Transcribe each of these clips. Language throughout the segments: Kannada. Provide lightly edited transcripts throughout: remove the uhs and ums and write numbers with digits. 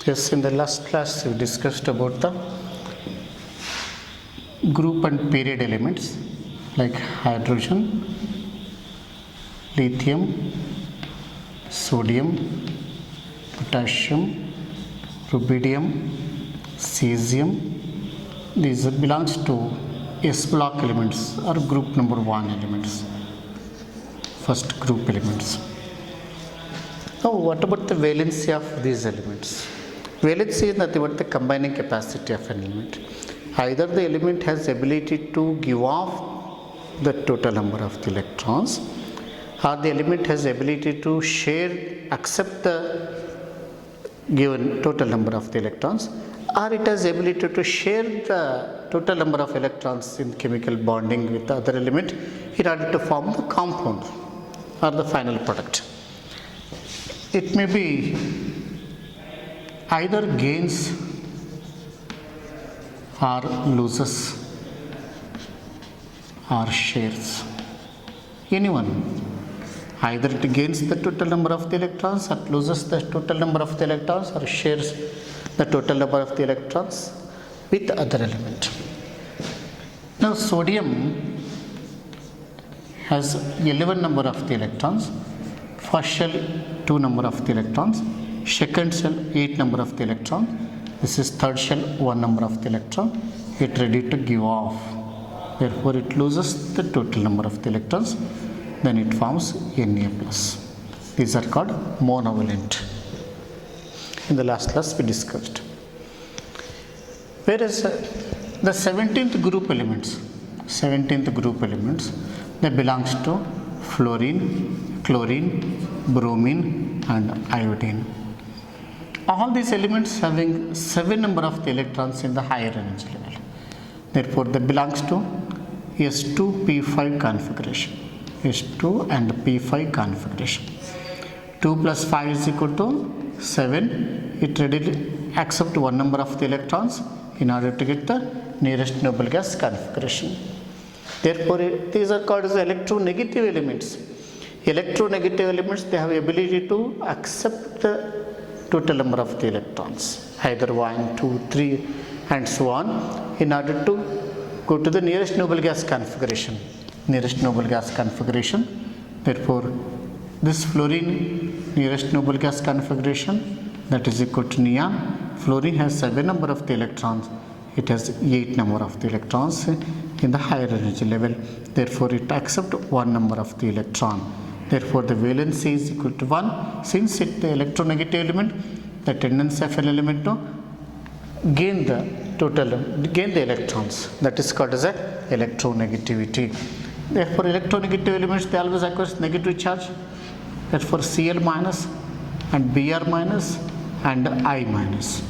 Yes, in the last class we discussed about the group and period elements like hydrogen, lithium, sodium, potassium, rubidium, cesium. These belongs to S block elements or group number 1 elements, first group elements. Now what about the valency of these elements? Valency is nothing but the combining capacity of an element. Either the element has ability to give off the total number of the electrons, or the element has ability to accept the given total number of the electrons, or it has ability to share the total number of electrons in chemical bonding with the other element in order to form the compound or the final product. It may be either gains or loses or shares. Anyone. Either it gains the total number of the electrons or loses the total number of the electrons or shares the total number of the electrons with other element. Now sodium has 11 number of the electrons, first shell 2 number of the electrons, second shell 8 number of the electron, this is third shell 1 number of the electron, it ready to give off, therefore it loses the total number of the electrons, then it forms Na+. These are called monovalent. In the last class we discussed. Whereas the 17th group elements, that belongs to fluorine, chlorine, bromine and iodine. All these elements having 7 number of the electrons in the higher energy level. Therefore, they belongs to S2P5 configuration. S2 and P5 configuration. 2 plus 5 is equal to 7. It readily accepts 1 number of the electrons in order to get the nearest noble gas configuration. Therefore, these are called as electronegative elements. Electronegative elements, they have ability to accept the total number of the electrons, either 1, 2, 3 and so on, in order to go to the nearest noble gas configuration. Therefore, this fluorine nearest noble gas configuration, that is equal to neon. Fluorine has 7 number of the electrons, it has 8 number of the electrons in the higher energy level. Therefore, it accepts 1 number of the electron. Therefore, the valency is equal to 1. Since it is the electronegative element, the tendency of an element to gain the electrons. That is called as a electronegativity. Therefore, electronegative elements, they always acquire negative charge. Therefore, Cl minus and Br minus and I minus.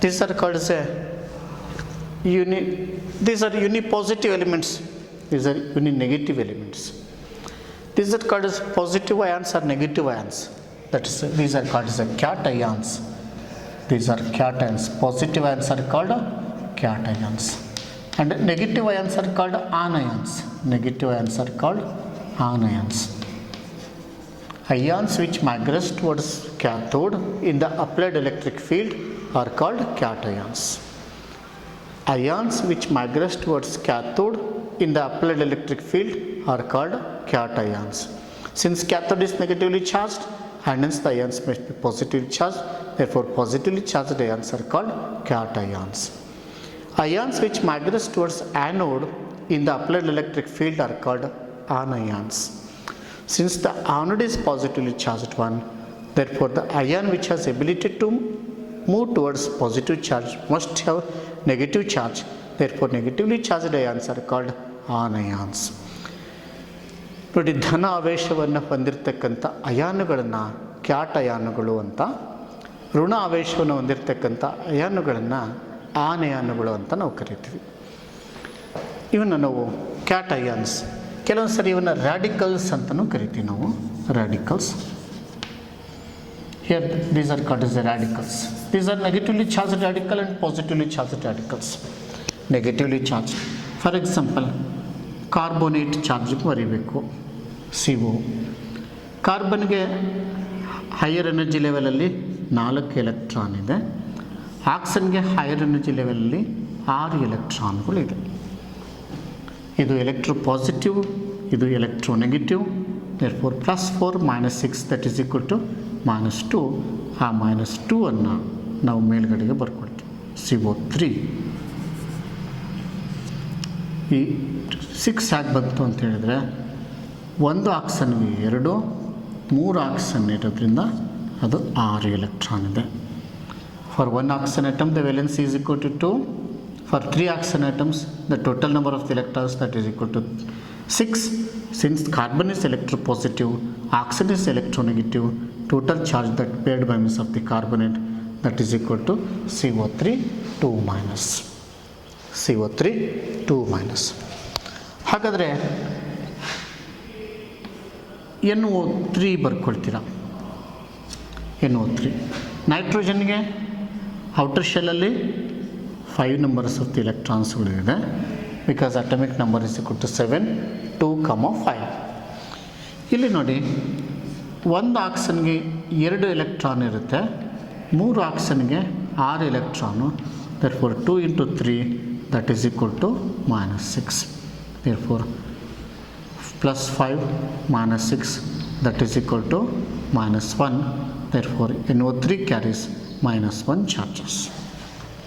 These are called as these are unipositive elements. These are uninegative elements. These are called as positive ions or negative ions. That is, these are called as cations. These are cations. Positive ions are called cations. And negative ions are called anions. Ions which migrate towards cathode in the applied electric field are called cations. Ions which migrate towards cathode in the applied electric field are called cations. Since cathode is negatively charged and hence the ions must be positively charged, therefore positively charged ions are called cations. Ions which migrate towards anode in the applied electric field are called anions. Since the anode is positively charged one, therefore the ion which has ability to move towards positive charge must have negative charge. Therefore, negatively charged ions are called anions. ನೋಡಿ, ಧನ ಆವೇಶವನ್ನು ಹೊಂದಿರತಕ್ಕಂಥ ಅಯಾನುಗಳನ್ನು ಕ್ಯಾಟಯಾನುಗಳು ಅಂತ, ಋಣ ಆವೇಶವನ್ನು ಹೊಂದಿರತಕ್ಕಂಥ ಅಯಾನುಗಳನ್ನು ಆನಯಾನುಗಳು ಅಂತ ನಾವು ಕರಿತೀವಿ. ಇವನ್ನು ನಾವು ಕ್ಯಾಟಯಾನ್ಸ್, ಕೆಲವೊಂದು ಸರಿ ಇವನ್ನ ರ್ಯಾಡಿಕಲ್ಸ್ ಅಂತಲೂ ಕರಿತೀವಿ ನಾವು. Radicals, here these are called as the radicals. These are negatively charged radical and positively charged radicals. Negatively charged, for example, carbonate charge ಬರೀಬೇಕು, CO. ಕಾರ್ಬನ್ಗೆ ಹೈಯರ್ ಎನರ್ಜಿ ಲೆವೆಲಲ್ಲಿ 4 ಎಲೆಕ್ಟ್ರಾನ್ ಇದೆ. ಆಕ್ಸಿಜನ್ಗೆ ಹೈಯರ್ ಎನರ್ಜಿ ಲೆವೆಲಲ್ಲಿ 6 ಎಲೆಕ್ಟ್ರಾನ್ಗಳಿದೆ. ಇದು ಎಲೆಕ್ಟ್ರೋ ಪಾಸಿಟಿವ್, ಇದು electro negative. therefore +4 -6 that is equal to -2. ಆ -2 ಅನ್ನು ನಾವು ಮೇಲ್ಗಡೆಗೆ ಬರ್ಕೊಳ್ತೀವಿ. CO3 ಈ 6 ಯಾಕೆ ಬಂತು ಅಂತ ಹೇಳಿದರೆ, ಒಂದು ಆಕ್ಸಿಜನ್ಗೆ 2, 3 ಆಕ್ಸಿಜನ್ ಇರೋದ್ರಿಂದ ಅದು 6 ಎಲೆಕ್ಟ್ರಾನ್ ಇದೆ. For 1 oxygen atom the valence is equal to 2. For 3 oxygen atoms the total number of the electrons that is equal to 6. Since carbon is electropositive, oxygen is electronegative, total charge that paired by means of the carbonate that is equal to CO3 2 minus. CO3 2 minus. ಹಾಗಾದರೆ NO3 ಬರ್ಕೊಳ್ತೀರಾ. NO3 ನೈಟ್ರೋಜನ್ಗೆ ಔಟರ್ ಶೆಲ್ಲಲ್ಲಿ 5 numbers of the electronsಗಳಿದೆ. Because atomic number is equal to 7 2, 5. ಇಲ್ಲಿ ನೋಡಿ, ಒಂದು ಆಕ್ಸಿಜನ್ಗೆ 2 ಎಲೆಕ್ಟ್ರಾನ್ ಇರುತ್ತೆ, 3 ಆಕ್ಸಿಜನ್ಗೆ 6 electron. therefore 2 into 3 that is equal to -6. therefore +5 -6 that is equal to -1. therefore NO3 carries -1 charges.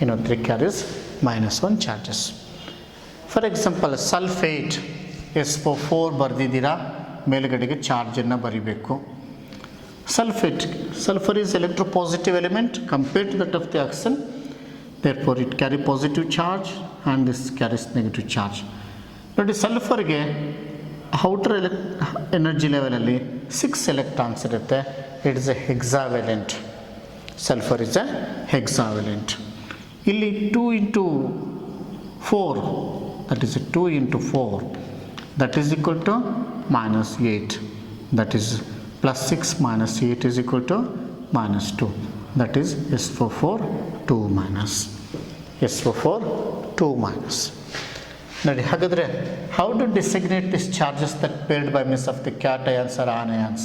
NO3 carries -1 charges. For example, sulphate SO4 ಬರೆದಿದ್ದೀರಾ, ಮೇಲುಗಡೆಗೆ ಚಾರ್ಜನ್ನು ಬರಿಬೇಕು. sulfur is electropositive element compared to that of the oxygen. therefore it carry positive charge and this carries negative charge. ನೋಡಿ, ಸಲ್ಫರ್ಗೆ ಔಟರ್ ಎನರ್ಜಿ ಲೆವೆಲಲ್ಲಿ 6 ಎಲೆಕ್ಟ್ರಾನ್ಸ್ ಇರುತ್ತೆ. It is a hexavalent. Sulphur is a hexavalent. ಇಲ್ಲಿ 2 into 4 that is 2 into 4 that is equal to -8. that is +6 - 8 is equal to -2. that is SO4 2 minus. SO4 2 minus. ನೋಡಿ, ಹಾಗಾದರೆ how to designate these charges that paired by means of the cations or anions?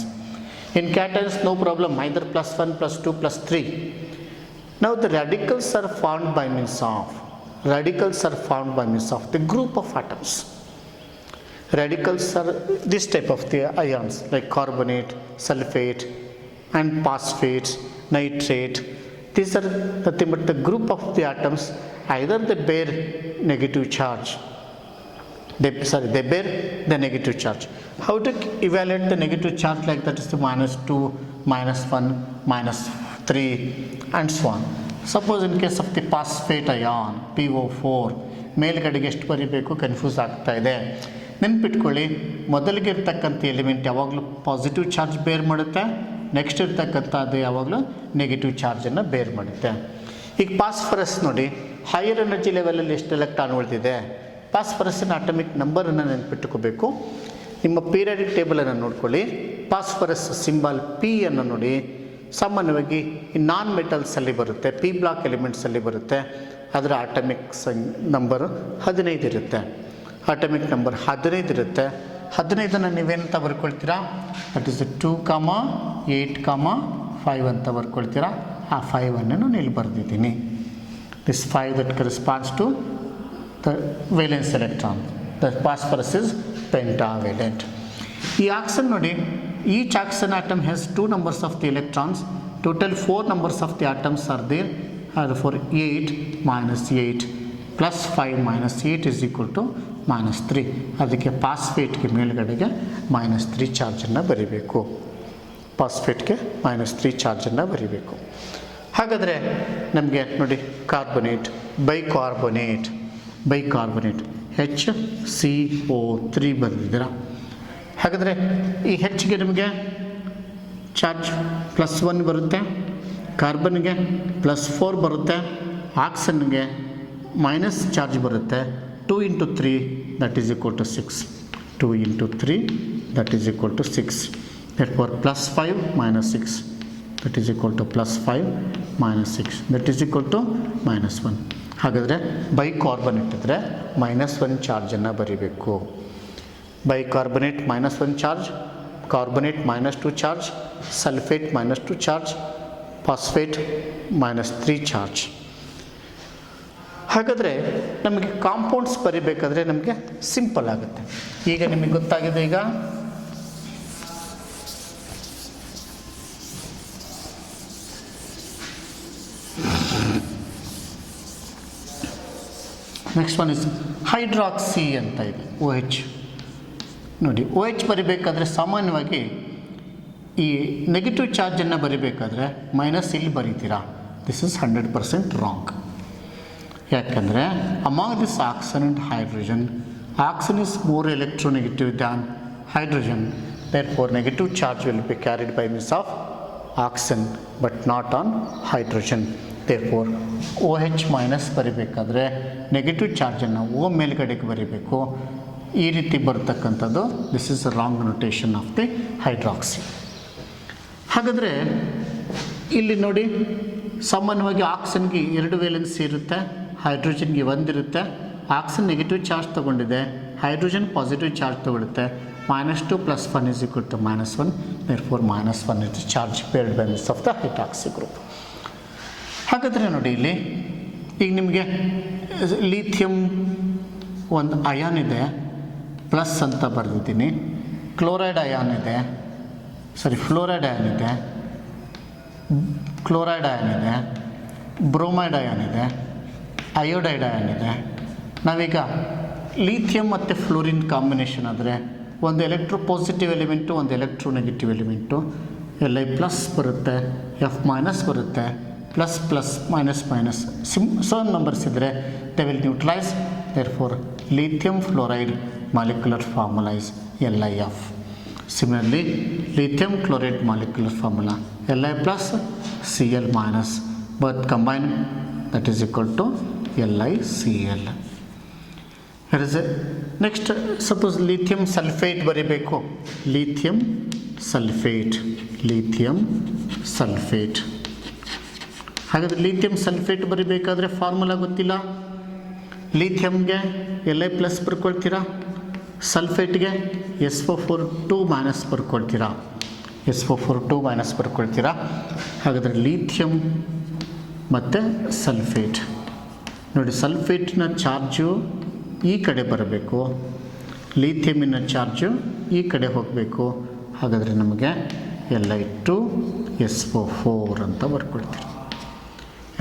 In cations no problem, either +1 +2 +3. now the radicals are found by means of the group of atoms. Radicals are this type of the ions like carbonate, sulfate and phosphate, nitrate. These are nothing but the group of the atoms. Either they bear negative charge, they bear the negative charge. How to evaluate the negative charge? like that is the -2 -1 -3 and so on. Suppose in case of the phosphate ion PO4, ಮೇಲ್ಗಡೆಗೆ ಎಷ್ಟು ಬರೀಬೇಕು ಕನ್ಫ್ಯೂಸ್ ಆಗ್ತಾ ಇದೆ. ನೆನ್ಪಿಟ್ಕೊಳ್ಳಿ, ಮೊದಲಿಗೆ ಇರ್ತಕ್ಕಂಥ ಎಲಿಮೆಂಟ್ ಯಾವಾಗಲೂ ಪಾಸಿಟಿವ್ ಚಾರ್ಜ್ ಬೇರ್ ಮಾಡುತ್ತೆ, ನೆಕ್ಸ್ಟ್ ಇರ್ತಕ್ಕಂಥ ಅದು ಯಾವಾಗಲೂ ನೆಗೆಟಿವ್ ಚಾರ್ಜನ್ನು ಬೇರ್ ಮಾಡುತ್ತೆ. ಈಗ ಫಾಸ್ಫರಸ್ ನೋಡಿ, ಹೈಯರ್ ಎನರ್ಜಿ ಲೆವೆಲಲ್ಲಿ ಎಷ್ಟು ಎಲೆಕ್ಟ್ರಾನ್ ಉಳಿದಿದೆ. ಫಾಸ್ಫರಸ್ಸಿನ ಅಟಮಿಕ್ ನಂಬರನ್ನು ನೆನ್ಪಿಟ್ಕೋಬೇಕು. ನಿಮ್ಮ ಪೀರಿಯಾಡಿಕ್ ಟೇಬಲನ್ನು ನೋಡ್ಕೊಳ್ಳಿ. ಫಾಸ್ಫರಸ್ ಸಿಂಬಲ್ P ಅನ್ನು ನೋಡಿ, ಸಾಮಾನ್ಯವಾಗಿ ಈ ನಾನ್ ಮೆಟಲ್ಸಲ್ಲಿ ಬರುತ್ತೆ, P ಬ್ಲಾಕ್ ಎಲಿಮೆಂಟ್ಸಲ್ಲಿ ಬರುತ್ತೆ. ಅದರ ಅಟಮಿಕ್ ನಂಬರು 15 ಇರುತ್ತೆ. ಅಟಮಿಕ್ ನಂಬರ್ 15 ಇರುತ್ತೆ. 15ಅನ್ನು ನೀವೇನಂತ ಬರ್ಕೊಳ್ತೀರಾ? ದಟ್ ಈಸ್ 2, 8, 5 ಅಂತ ಬರ್ಕೊಳ್ತೀರಾ. ಆ 5ಅನ್ನು ನಾನು ಇಲ್ಲಿ ಬರೆದಿದ್ದೀನಿ. This 5 that corresponds to the valence electron. The phosphorus is pentavalent. ಈ ಆಕ್ಸಿಜನ್ ನೋಡಿ, each oxygen atom has 2 numbers of the electrons. total 4 numbers of the atoms are there. therefore 8 - 8 +5 - 8 is equal to -3. ಅದಕ್ಕೆ ಫಾಸ್ಫೇಟ್ಗೆ ಮೇಲ್ಗಡೆಗೆ -3 ಚಾರ್ಜನ್ನು ಬರೀಬೇಕು. ಫಾಸ್ಫೇಟ್ಗೆ -3 ಚಾರ್ಜನ್ನು ಬರೀಬೇಕು. ಹಾಗಾದರೆ ನಮಗೆ ನೋಡಿ, ಕಾರ್ಬೊನೇಟ್, ಬೈಕಾರ್ಬೊನೇಟ್ HCO3 ಬರೆದಿದ್ದೀರಾ. ಹಾಗಾದರೆ ಈ ಹೆಚ್ಚಿಗೆ ನಿಮಗೆ ಚಾರ್ಜ್ +1 ಬರುತ್ತೆ, ಕಾರ್ಬನ್ಗೆ +4 ಬರುತ್ತೆ, ಆಕ್ಸಿಜನ್ಗೆ ಮೈನಸ್ ಚಾರ್ಜ್ ಬರುತ್ತೆ. 2 into 3 that is equal to 6. 2 into 3 that is equal to 6. therefore +5 - 6 that is equal to +5 - 6 that is equal to -1. ಹಾಗಾದರೆ ಬೈಕಾರ್ಬನೇಟ್ ಇದ್ದರೆ -1 ಚಾರ್ಜನ್ನು ಬರೀಬೇಕು. Bicarbonate -1 charge, carbonate -2 charge, sulphate -2 charge, phosphate -3 charge. ಹಾಗಾದರೆ ನಮಗೆ ಕಾಂಪೌಂಡ್ಸ್ ಬರಿಬೇಕಾದ್ರೆ ನಮಗೆ ಸಿಂಪಲ್ ಆಗುತ್ತೆ. ಈಗ ನಿಮಗೆ ಗೊತ್ತಾಗಿದೆ. ಈಗ ನೆಕ್ಸ್ಟ್ ಒನ್ ಇಸ್ ಹೈಡ್ರಾಕ್ಸಿ ಅಂತ ಇದೆ, OH. ನೋಡಿ, OH ಬರಿಬೇಕಾದ್ರೆ ಸಾಮಾನ್ಯವಾಗಿ ಈ ನೆಗೆಟಿವ್ ಚಾರ್ಜನ್ನು ಬರಿಬೇಕಾದ್ರೆ ಮೈನಸ್ ಇಲ್ಲಿ ಬರೀತೀರಾ. This is 100% wrong. ಯಾಕಂದರೆ among this oxygen and hydrogen, oxygen is more electronegative than hydrogen, therefore negative charge will be carried by means of oxygen but not on hydrogen. therefore OH minus ಬರಿಬೇಕಾದ್ರೆ ನೆಗೆಟಿವ್ ಚಾರ್ಜನ್ನು O ಮೇಲ್ಗಡೆಗೆ ಬರಿಬೇಕು. ಈ ರೀತಿ ಬರ್ತಕ್ಕಂಥದ್ದು this is wrong notation of the hydroxy. ಹಾಗಾದರೆ ಇಲ್ಲಿ ನೋಡಿ, ಸಾಮಾನ್ಯವಾಗಿ ಆಕ್ಸಿಜನ್ಗೆ 2 ವೇಲೆನ್ಸಿ ಇರುತ್ತೆ, ಹೈಡ್ರೋಜನ್ಗೆ 1 ಇರುತ್ತೆ. ಆಕ್ಸಿಜನ್ ನೆಗೆಟಿವ್ ಚಾರ್ಜ್ ತೊಗೊಂಡಿದೆ, ಹೈಡ್ರೋಜನ್ ಪಾಸಿಟಿವ್ ಚಾರ್ಜ್ ತೊಗೊಳುತ್ತೆ. -2 + 1 is equal to -1, therefore -1 is the charge paired by means of the hydroxy group. ಹಾಗಾದರೆ ನೋಡಿ, ಇಲ್ಲಿ ಈಗ ನಿಮಗೆ ಲಿಥಿಯಂ ಒಂದು ಅಯಾನ್ ಇದೆ, ಪ್ಲಸ್ ಅಂತ ಬರೆದಿದ್ದೀನಿ. ಕ್ಲೋರೈಡ್ ಅಯಾನ್ ಇದೆ, ಫ್ಲೋರೈಡ್ ಅಯಾನ್ ಇದೆ, ಕ್ಲೋರೈಡ್ ಅಯಾನ್ ಇದೆ, ಬ್ರೋಮೈಡ್ ಅಯಾನ್ ಇದೆ, ಅಯೋಡೈಡ್ ಅಯಾನ್ ಇದೆ. ನಾವೀಗ ಲಿಥಿಯಂ ಮತ್ತು ಫ್ಲೋರಿನ್ ಕಾಂಬಿನೇಷನ್ ಆದರೆ ಒಂದು ಎಲೆಕ್ಟ್ರೋ ಪಾಸಿಟಿವ್ ಎಲಿಮೆಂಟು, ಒಂದು electronegative element. Li plus ಬರುತ್ತೆ, F ಮೈನಸ್ ಬರುತ್ತೆ, plus plus minus minus same numbers ಇದ್ದರೆ they will neutralise. Therefore lithium fluoride molecular formula is LiF. Similarly, lithium chloride molecular formula Li plus Cl minus, both combined, that is equal to LiCl. Here is a next, suppose lithium sulfate ಬರಿಬೇಕು. lithium sulfate. ಹಾಗಾದರೆ ಲಿಥಿಯಂ ಸಲ್ಫೇಟ್ ಬರಿಬೇಕಾದ್ರೆ ಫಾರ್ಮುಲಾ ಗೊತ್ತಿಲ್ಲ. ಲಿಥಿಯಮ್ಗೆ Li ಪ್ಲಸ್ ಬರ್ಕೊಳ್ತೀರಾ, ಸಲ್ಫೇಟ್ಗೆ SO4 ಮೈನಸ್ ಬರ್ಕೊಳ್ತೀರಾ, SO4 ಬರ್ಕೊಳ್ತೀರಾ. ಹಾಗಾದರೆ ಲಿಥಿಯಂ ಮತ್ತು ಸಲ್ಫೇಟ್ ನೋಡಿ, ಸಲ್ಫೇಟಿನ ಚಾರ್ಜು ಈ ಕಡೆ ಬರಬೇಕು, ಲಿಥಿಯಮಿನ ಚಾರ್ಜು ಈ ಕಡೆ ಹೋಗಬೇಕು. ಹಾಗಾದರೆ ನಮಗೆ Li2SO4 ಅಂತ ಬರ್ಕೊಳ್ತೀರಿ.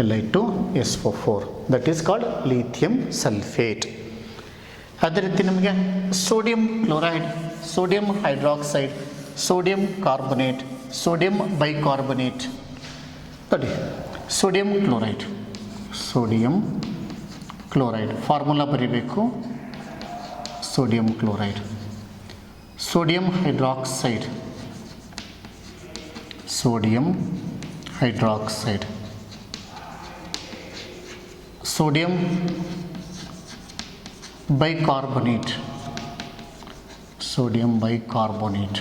Li2SO4, that is called lithium sulphate. ಅದೇ ರೀತಿ ನಮಗೆ sodium chloride, sodium hydroxide, sodium carbonate, sodium bicarbonate. ನೋಡಿ, ಸೋಡಿಯಂ ಕ್ಲೋರೈಡ್ ಫಾರ್ಮುಲಾ ಬರೀಬೇಕು. Sodium chloride, sodium hydroxide, sodium bicarbonate, sodium carbonate,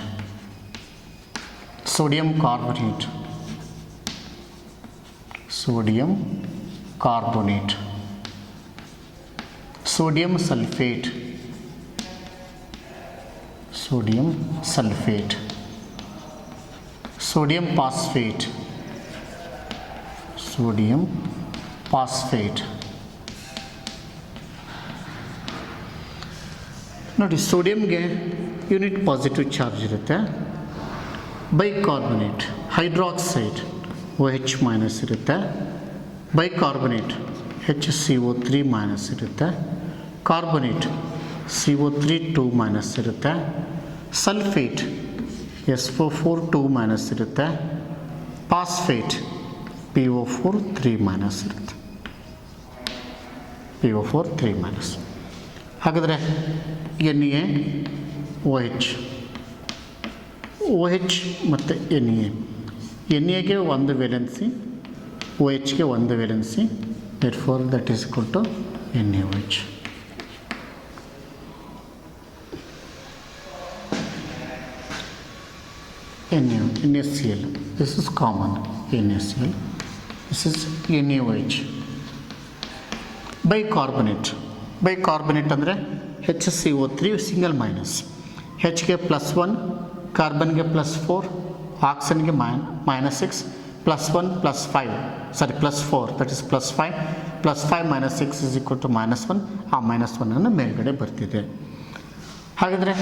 sodium sulfate, sodium phosphate. ನೋಡಿ, ಸೋಡಿಯಂಗೆ ಯೂನಿಟ್ ಪಾಸಿಟಿವ್ ಚಾರ್ಜ್ ಇರುತ್ತೆ. ಬೈಕಾರ್ಬೊನೇಟ್ ಹೈಡ್ರಾಕ್ಸೈಡ್ OH ಮೈನಸ್ ಇರುತ್ತೆ. ಬೈಕಾರ್ಬೊನೇಟ್ HCO3 ಮೈನಸ್ ಇರುತ್ತೆ. ಕಾರ್ಬೊನೇಟ್ CO3 2 ಮೈನಸ್ ಇರುತ್ತೆ. ಸಲ್ಫೇಟ್ SO4 2 ಮೈನಸ್ ಇರುತ್ತೆ. ಫಾಸ್ಫೇಟ್ PO4 3 ಮೈನಸ್ ಇರುತ್ತೆ. PO4 3 minus. ಹಾಗಾದರೆ NaOH ಮತ್ತು Naಗೆ ಒಂದು ವೇಲೆನ್ಸಿ, OHಗೆ ಒಂದು valency. therefore that is equal to NaOH. NaCl, this is common, NaCl. This is NaOH. Bicarbonate ಅಂದರೆ HCO3 ಸಿಂಗಲ್ ಮೈನಸ್, Hಗೆ +1, ಕಾರ್ಬನ್ಗೆ +4, ಆಕ್ಸಿಜನ್ಗೆ -6, +1 +5, sorry +4, that is +5, +5 -6 is equal to -1. ಆ -1 ಮೇಲ್ಗಡೆ ಬರ್ತಿದೆ. ಹಾಗಾದರೆ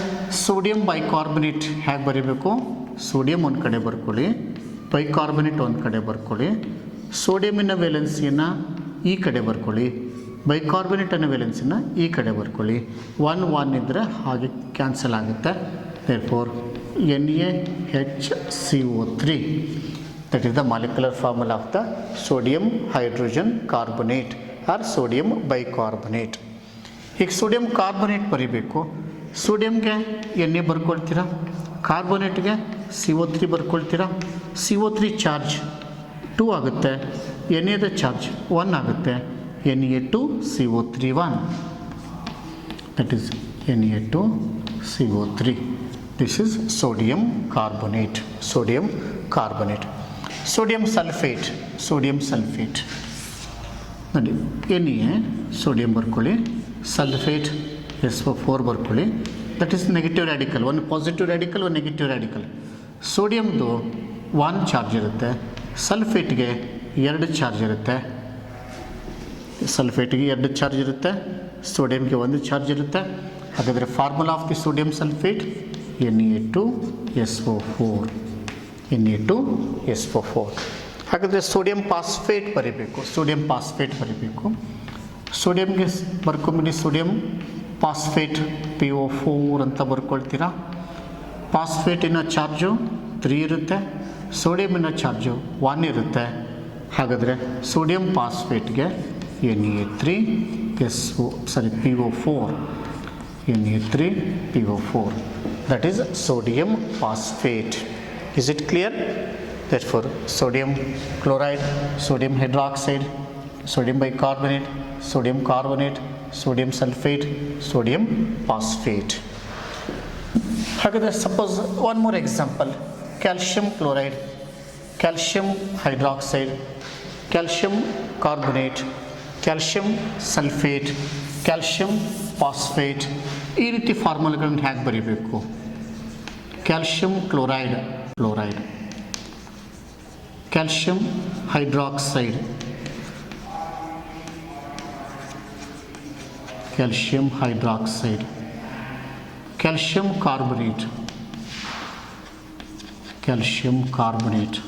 ಸೋಡಿಯಂ ಬೈಕಾರ್ಬನೇಟ್ ಹೇಗೆ ಬರೀಬೇಕು? ಸೋಡಿಯಂ ಒಂದು ಕಡೆ ಬರ್ಕೊಳ್ಳಿ, ಬೈಕಾರ್ಬನೇಟ್ ಒಂದು ಕಡೆ ಬರ್ಕೊಳ್ಳಿ, ಸೋಡಿಯಮಿನ ವೇಲೆನ್ಸಿಯನ್ನು ಈ ಕಡೆ ಬರ್ಕೊಳ್ಳಿ, ಬೈಕಾರ್ಬನೇಟ್ ಅನ್ನೋ ವೇಲೆನ್ಸಿನ ಈ ಕಡೆ ಬರ್ಕೊಳ್ಳಿ. 1 1 ಇದ್ದರೆ ಹಾಗೆ ಕ್ಯಾನ್ಸಲ್ ಆಗುತ್ತೆ. therefore NaHCO3, that is the molecular formula of the sodium hydrogen carbonate or sodium bicarbonate. ಈಗ ಸೋಡಿಯಂ ಕಾರ್ಬೊನೇಟ್ ಬರೀಬೇಕು. ಸೋಡಿಯಂಗೆ Na ಬರ್ಕೊಳ್ತೀರಾ, ಕಾರ್ಬೋನೇಟ್ಗೆ CO3 ಬರ್ಕೊಳ್ತೀರಾ. CO3 ಚಾರ್ಜ್ 2 ಆಗುತ್ತೆ, Na ಚಾರ್ಜ್ 1 ಆಗುತ್ತೆ. Na2CO3 1, that is Na2CO3. This is sodium carbonate. Sodium carbonate. Sodium sulfate. Sodium sulfate. ನೋಡಿ Na ಸೋಡಿಯಂ ಬರ್ಕೊಳ್ಳಿ, ಸಲ್ಫೇಟ್ SO4 ಬರ್ಕೊಳ್ಳಿ. ದಟ್ ಈಸ್ ನೆಗೆಟಿವ್ ರ್ಯಾಡಿಕಲ್, ಒಂದು ಪಾಸಿಟಿವ್ ರ್ಯಾಡಿಕಲ್, ಒಂದು ನೆಗೆಟಿವ್ ರ್ಯಾಡಿಕಲ್. ಸೋಡಿಯಮ್ದು 1 ಚಾರ್ಜ್ ಇರುತ್ತೆ, ಸಲ್ಫೇಟ್ಗೆ 2 ಚಾರ್ಜ್ ಇರುತ್ತೆ. ಸಲ್ಫೇಟ್ಗೆ 2 ಚಾರ್ಜ್ ಇರುತ್ತೆ, ಸೋಡಿಯಂಗೆ 1 ಚಾರ್ಜ್ ಇರುತ್ತೆ. ಹಾಗಾದರೆ formula of the sodium sulphate Na2SO4. Na2SO4. ಹಾಗಾದರೆ ಸೋಡಿಯಂ ಫಾಸ್ಫೇಟ್ ಬರೀಬೇಕು. ಸೋಡಿಯಂ ಫಾಸ್ಫೇಟ್ ಬರೀಬೇಕು. ಸೋಡಿಯಂಗೆ ಬರ್ಕೊಂಬಿಡಿ, ಸೋಡಿಯಂ ಫಾಸ್ಫೇಟ್ PO4 ಅಂತ ಬರ್ಕೊಳ್ತೀರಾ. ಫಾಸ್ಫೇಟಿನ ಚಾರ್ಜು 3 ಇರುತ್ತೆ, ಸೋಡಿಯಮಿನ ಚಾರ್ಜು 1 ಇರುತ್ತೆ. ಹಾಗಾದರೆ sodium ಫಾಸ್ಫೇಟ್ಗೆ PO4, Na3PO4, that is sodium phosphate. Is it clear? Therefore sodium chloride, sodium hydroxide, sodium bicarbonate, sodium carbonate, sodium sulfate, sodium phosphate. ಹಾಗಾದರೆ suppose one more example, calcium chloride, calcium hydroxide, calcium carbonate, calcium sulphate, calcium phosphate, ಈ ರೀತಿ ಫಾರ್ಮುಲಾಗಳನ್ನು ಹೇಗೆ ಬರೀಬೇಕು? Calcium chloride, calcium hydroxide, calcium hydroxide, calcium carbonate, calcium carbonate,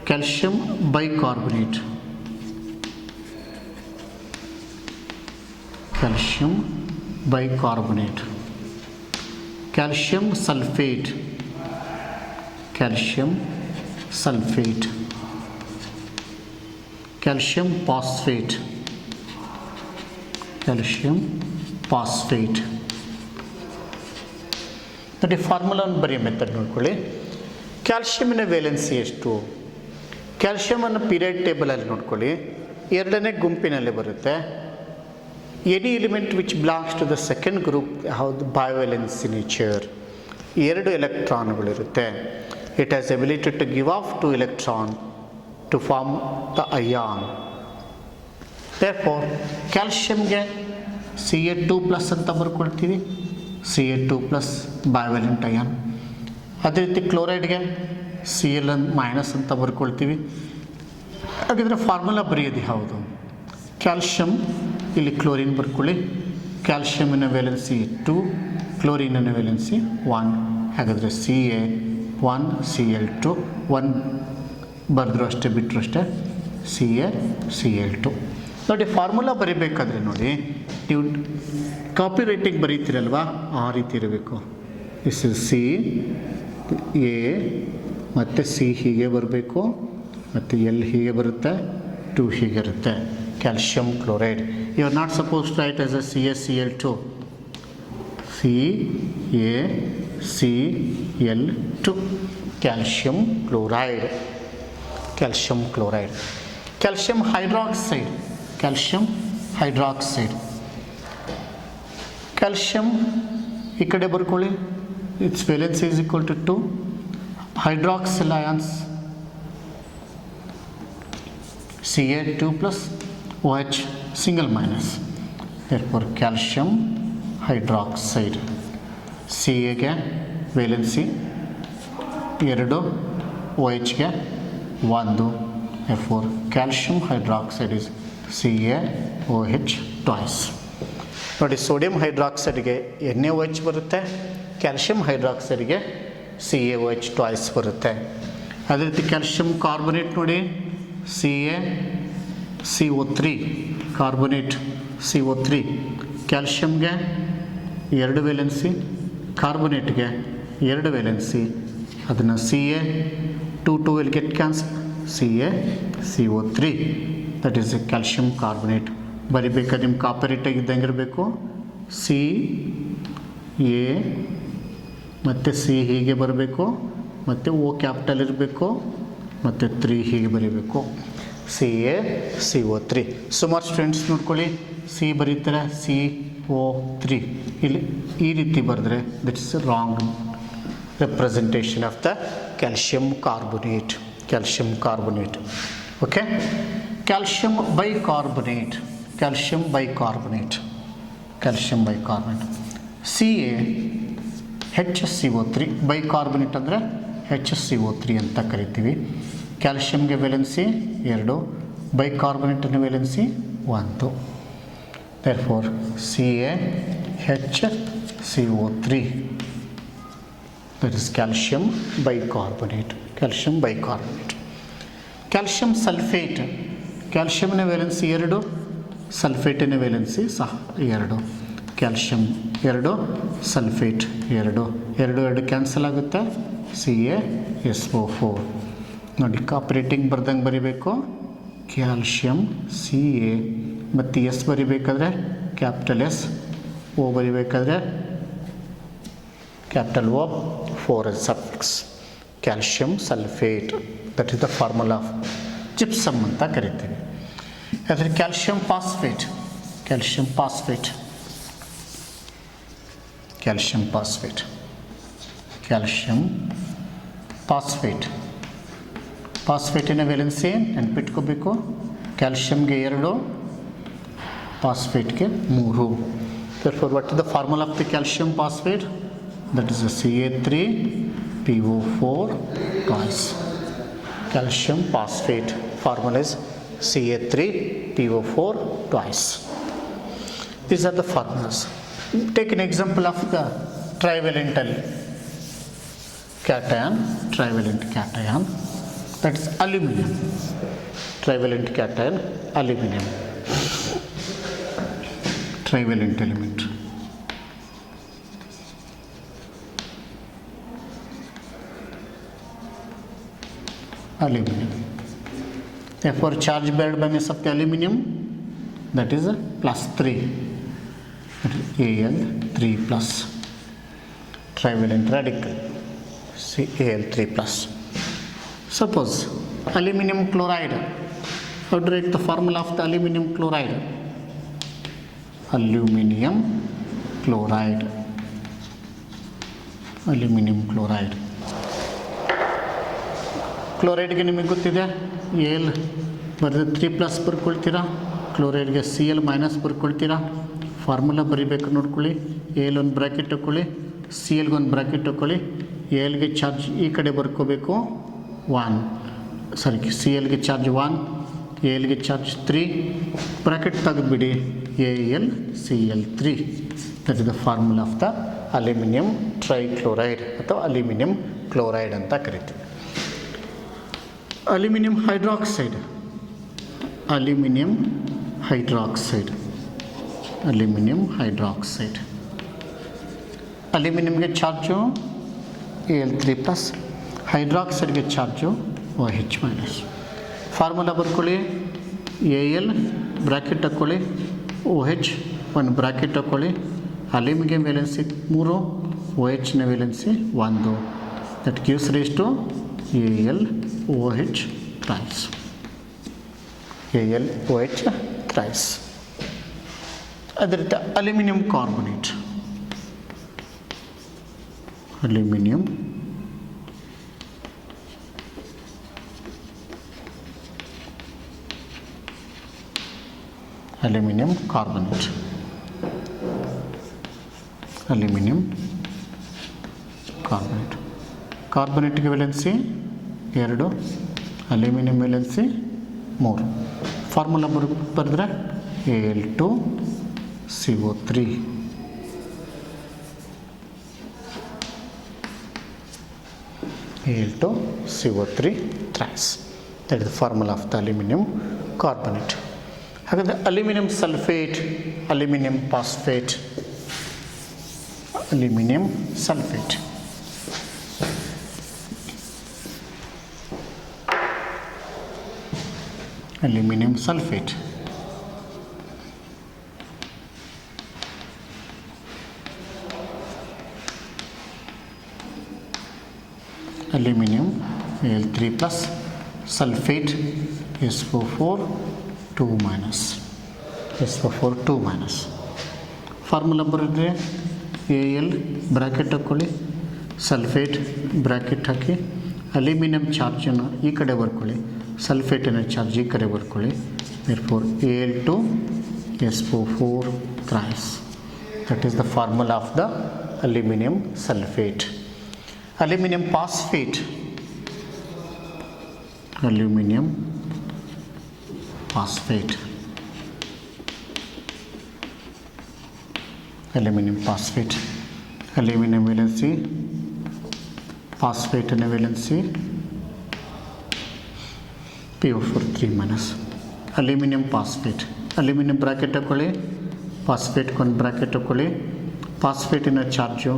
calcium bicarbonate, calcium bicarbonate, calcium sulphate, calcium sulphate, calcium phosphate, calcium phosphate. ನೋಡಿ ಫಾರ್ಮುಲಾವನ್ನು ಬರೆಯೋ ಮೆಥಡ್ ನೋಡ್ಕೊಳ್ಳಿ. ಕ್ಯಾಲ್ಶಿಯಮಿನ ವೇಲೆನ್ಸಿ ಎಷ್ಟು? ಕ್ಯಾಲ್ಶಿಯಮನ್ನು ಪೀರಿಯಡ್ ಟೇಬಲಲ್ಲಿ ನೋಡ್ಕೊಳ್ಳಿ, 2ನೇ ಗುಂಪಿನಲ್ಲಿ ಬರುತ್ತೆ. Any element which belongs to the second group ಹೌದು ಬಯೋವೆಲೆನ್ಸಿ ನೇಚರ್, 2 ಎಲೆಕ್ಟ್ರಾನ್ಗಳಿರುತ್ತೆ. It has ability to give off 2 electron to form the ion. Therefore ಕ್ಯಾಲ್ಶಿಯಮ್ಗೆ Ca2+ ಅಂತ ಬರ್ಕೊಳ್ತೀವಿ, Ca2+ ಬಯೋವೆಲೆಂಟ್ ಅಯಾನ್. ಅದೇ ರೀತಿ ಕ್ಲೋರೈಡ್ಗೆ Cl ಮೈನಸ್ ಅಂತ ಬರ್ಕೊಳ್ತೀವಿ. ಹಾಗಿದ್ರೆ ಫಾರ್ಮುಲಾ ಬರೆಯೋದು ಯಾವುದು? ಕ್ಯಾಲ್ಶಿಯಂ, ಇಲ್ಲಿ ಕ್ಲೋರಿನ್ ಬರ್ಕೊಳ್ಳಿ, ಕ್ಯಾಲ್ಶಿಯಮಿನ ವೇಲೆನ್ಸಿ 2, ಕ್ಲೋರಿನಿನ ವೇಲೆನ್ಸಿ 1. ಹಾಗಾದರೆ Ca1 Cl2, 1 ಬರೆದ್ರು ಅಷ್ಟೇ ಬಿಟ್ಟರು ಅಷ್ಟೇ, Cl2. ನೋಡಿ ಫಾರ್ಮುಲಾ ಬರೀಬೇಕಾದ್ರೆ ನೋಡಿ ನೀವು ಕಾಪಿ ರೈಟಿಂಗ್ ಬರೀತೀರಲ್ವಾ, ಆ ರೀತಿ ಇರಬೇಕು. ದಿಸ್ ಇಸ್ C, A ಮತ್ತು C ಹೀಗೆ ಬರಬೇಕು, ಮತ್ತು L ಹೀಗೆ ಬರುತ್ತೆ, 2 ಹೀಗೆ ಇರುತ್ತೆ. Calcium chloride, you are not suppose to write as a CaCl2, CaCl2, calcium chloride, calcium chloride. Calcium hydroxide, calcium hydroxide, calcium ಈ ಕಡೆ ಬರ್ಕೊಳ್ಳಿ, its valency is equal to 2. Hydroxyl ions Ca2+ OH single minus, therefore calcium hydroxide. C ಎಗೆ ವೇಲೆನ್ಸಿ 2, ಓ ಎಚ್ಗೆ 1, therefore calcium hydroxide is CaOH twice. ನೋಡಿ ಸೋಡಿಯಂ ಹೈಡ್ರಾಕ್ಸೈಡ್ಗೆ NaOH ಬರುತ್ತೆ, ಕ್ಯಾಲ್ಶಿಯಂ ಹೈಡ್ರಾಕ್ಸೈಡ್ಗೆ CaOH ಟ್ವಾಯ್ಸ್ ಬರುತ್ತೆ. ಅದೇ ರೀತಿ ಕ್ಯಾಲ್ಶಿಯಂ ಕಾರ್ಬೊನೇಟ್ ನೋಡಿ CaCO3 ಕಾರ್ಬೊನೇಟ್ CO3, ಕ್ಯಾಲ್ಶಿಯಂಗೆ 2 ವೇಲೆನ್ಸಿ, ಕಾರ್ಬೊನೇಟ್ಗೆ 2 ವೇಲೆನ್ಸಿ, ಅದನ್ನು Ca2 will get cancel, CaCO3 that is a calcium carbonate. ಬರಿಬೇಕಾದ್ರೆ ನಿಮ್ಮ ಕಾಪರೇಟಾಗಿ ಇದ್ದಂಗೆ ಇರಬೇಕು, ಸಿ ಎ ಮತ್ತು ಸಿ ಹೀಗೆ ಬರಬೇಕು, ಮತ್ತು ಓ ಕ್ಯಾಪಿಟಲ್ ಇರಬೇಕು, ಮತ್ತು 3 ಹೀಗೆ ಬರೀಬೇಕು, CaCO3. ಸುಮಾರು ಸ್ಟೂಡೆಂಟ್ಸ್ ನೋಡ್ಕೊಳ್ಳಿ ಸಿ ಬರೀತಾರೆ CO3, ಇಲ್ಲಿ ಈ ರೀತಿ ಬರೆದ್ರೆ that is wrong representation of the calcium carbonate. Okay, calcium bicarbonate, CaHCO3 bicarbonate ಅಂದರೆ HCO3 ಅಂತ ಕರಿತೀವಿ. ಕ್ಯಾಲ್ಶಿಯಂಗೆ ವೇಲೆನ್ಸಿ 2, ಬೈಕಾರ್ಬೊನೇಟ್ನ valency 1, therefore CaHCO3 that is calcium bicarbonate. Calcium sulphate, ಕ್ಯಾಲ್ಶಿಯಂನ ವೇಲೆನ್ಸಿ 2, ಸಲ್ಫೇಟಿನ ವೇಲೆನ್ಸಿ ಸಹ 2, ಕ್ಯಾಲ್ಶಿಯಂ 2, ಸಲ್ಫೇಟ್ 2, 2 ಕ್ಯಾನ್ಸಲ್ ಆಗುತ್ತೆ, CaSO4. ನೋಡಿ ಕಾಪರೇಟಿಂಗ್ ಬರ್ದಂಗೆ ಬರಿಬೇಕು, ಕ್ಯಾಲ್ಶಿಯಂ Ca ಮತ್ತು ಎಸ್ ಬರಿಬೇಕಾದ್ರೆ ಕ್ಯಾಪಿಟಲ್ ಎಸ್, ಓ ಬರಿಬೇಕಾದ್ರೆ capital O, 4 as suffix, calcium sulphate, that is the formula of gypsum ಅಂತ ಕರಿತೀವಿ. ಅದರ ಕ್ಯಾಲ್ಶಿಯಂ ಫಾಸ್ಫೇಟ್ ಫಾಸ್ಫೇಟಿನ ವೇಲೆನ್ಸಿ ನೆನ್ಪಿಟ್ಕೋಬೇಕು, ಕ್ಯಾಲ್ಶಿಯಂಗೆ 2, ಫಾಸ್ಫೇಟ್ಗೆ 3. therefore what is the formula of the calcium phosphate? That is a Ca3PO4 twice. Calcium phosphate formula is Ca3PO4 twice. These are the formulas. Take an example of the trivalent cation, that is aluminum. Trivalent cation, aluminum, trivalent element. Aluminum. Therefore, charge beared by means of the aluminum, that is +3, that is Al3 plus, trivalent radical, Al3 plus. Suppose aluminum chloride, how to write the formula of the aluminum chloride? Aluminum chloride. ಕ್ಲೋರೈಡ್ಗೆ ನಿಮಗೆ ಗೊತ್ತಿದೆ, Al ಬರೆದು 3+ ಬರ್ಕೊಳ್ತೀರಾ, ಕ್ಲೋರೈಡ್ಗೆ Cl- ಬರ್ಕೊಳ್ತೀರಾ. ಫಾರ್ಮುಲಾ ಬರೀಬೇಕು ನೋಡ್ಕೊಳ್ಳಿ, Al ಒಂದು ಬ್ರ್ಯಾಕೆಟ್ ಹಾಕ್ಕೊಳ್ಳಿ, Clಗೆ ಒಂದು ಬ್ರ್ಯಾಕೆಟ್ ಹಾಕ್ಕೊಳ್ಳಿ, Alಗೆ ಚಾರ್ಜ್ ಈ ಕಡೆ ಬರ್ಕೋಬೇಕು 1, Clಗೆ ಚಾರ್ಜ್ 1, Alಗೆ ಚಾರ್ಜ್ 3, ಬ್ರ್ಯಾಕೆಟ್ ತೆಗೆದುಬಿಡಿ, AlCl3. That is the formula of the aluminium trichloride ಅಥವಾ ಅಲ್ಯೂಮಿನಿಯಂ ಕ್ಲೋರೈಡ್ ಅಂತ ಕರಿತೀವಿ. ಅಲ್ಯೂಮಿನಿಯಂ ಹೈಡ್ರಾಕ್ಸೈಡ್, ಅಲ್ಯೂಮಿನಿಯಂಗೆ ಚಾರ್ಜು Al3+, ಹೈಡ್ರಾಕ್ಸೈಡ್ಗೆ ಚಾರ್ಜು OH-. ಫಾರ್ಮುಲಾ ಬರ್ಕೊಳ್ಳಿ, Al ಬ್ರ್ಯಾಕೆಟ್ ಹಾಕ್ಕೊಳ್ಳಿ, OH ಒಂದು ಬ್ರ್ಯಾಕೆಟ್ ಹಾಕ್ಕೊಳ್ಳಿ, ಅಲ್ಯೂಮಿನಿಯಂ ವೇಲೆನ್ಸಿ 3, OH-ನ valency 1, that gives rise to AlOH thrice. ಅದೇ ರೀತಿ aluminium carbonate, aluminium carbonate, carbonate. ಕಾರ್ಬನೇಟ್ಗೆ ವೇಲೆನ್ಸಿ 2, ಅಲ್ಯೂಮಿನಿಯಂ ವೇಲೆನ್ಸಿ 3. ಫಾರ್ಮುಲಾ ಬರೆದ್ರೆ Al2CO3. Al2CO3 thrice. That is the formula of the aluminum carbonate. ಹಾಗಾದರೆ aluminium sulphate, aluminium phosphate, aluminium sulphate. Aluminium sulphate aluminum Al3 plus sulfate SO4 2 minus SO4 2 minus. Formula ಬರೆದ್ರೆ Al ಬ್ರ್ಯಾಕೆಟ್ ಹಾಕ್ಕೊಳ್ಳಿ, ಸಲ್ಫೇಟ್ ಬ್ರ್ಯಾಕೆಟ್ ಹಾಕಿ, ಅಲ್ಯೂಮಿನಿಯಂ ಚಾರ್ಜನ್ನು ಈ ಕಡೆ ಬರ್ಕೊಳ್ಳಿ, ಸಲ್ಫೇಟಿನ ಚಾರ್ಜ್ ಈ ಕಡೆ ಬರ್ಕೊಳ್ಳಿ. therefore Al2SO4 thrice. That is the formula of the aluminum sulfate. Aluminum phosphate, aluminum phosphate, aluminum phosphate, aluminum valency, phosphate and valency PO4 3 minus. Aluminum phosphate, aluminum bracket ಹಾಕೊಳ್ಳಿ, phosphate ಕೊಂದು ಬ್ರಾಕೆಟ್ ಹಾಕೊಳ್ಳಿ. ಫಾಸ್ಫೇಟಿನ ಚಾರ್ಜು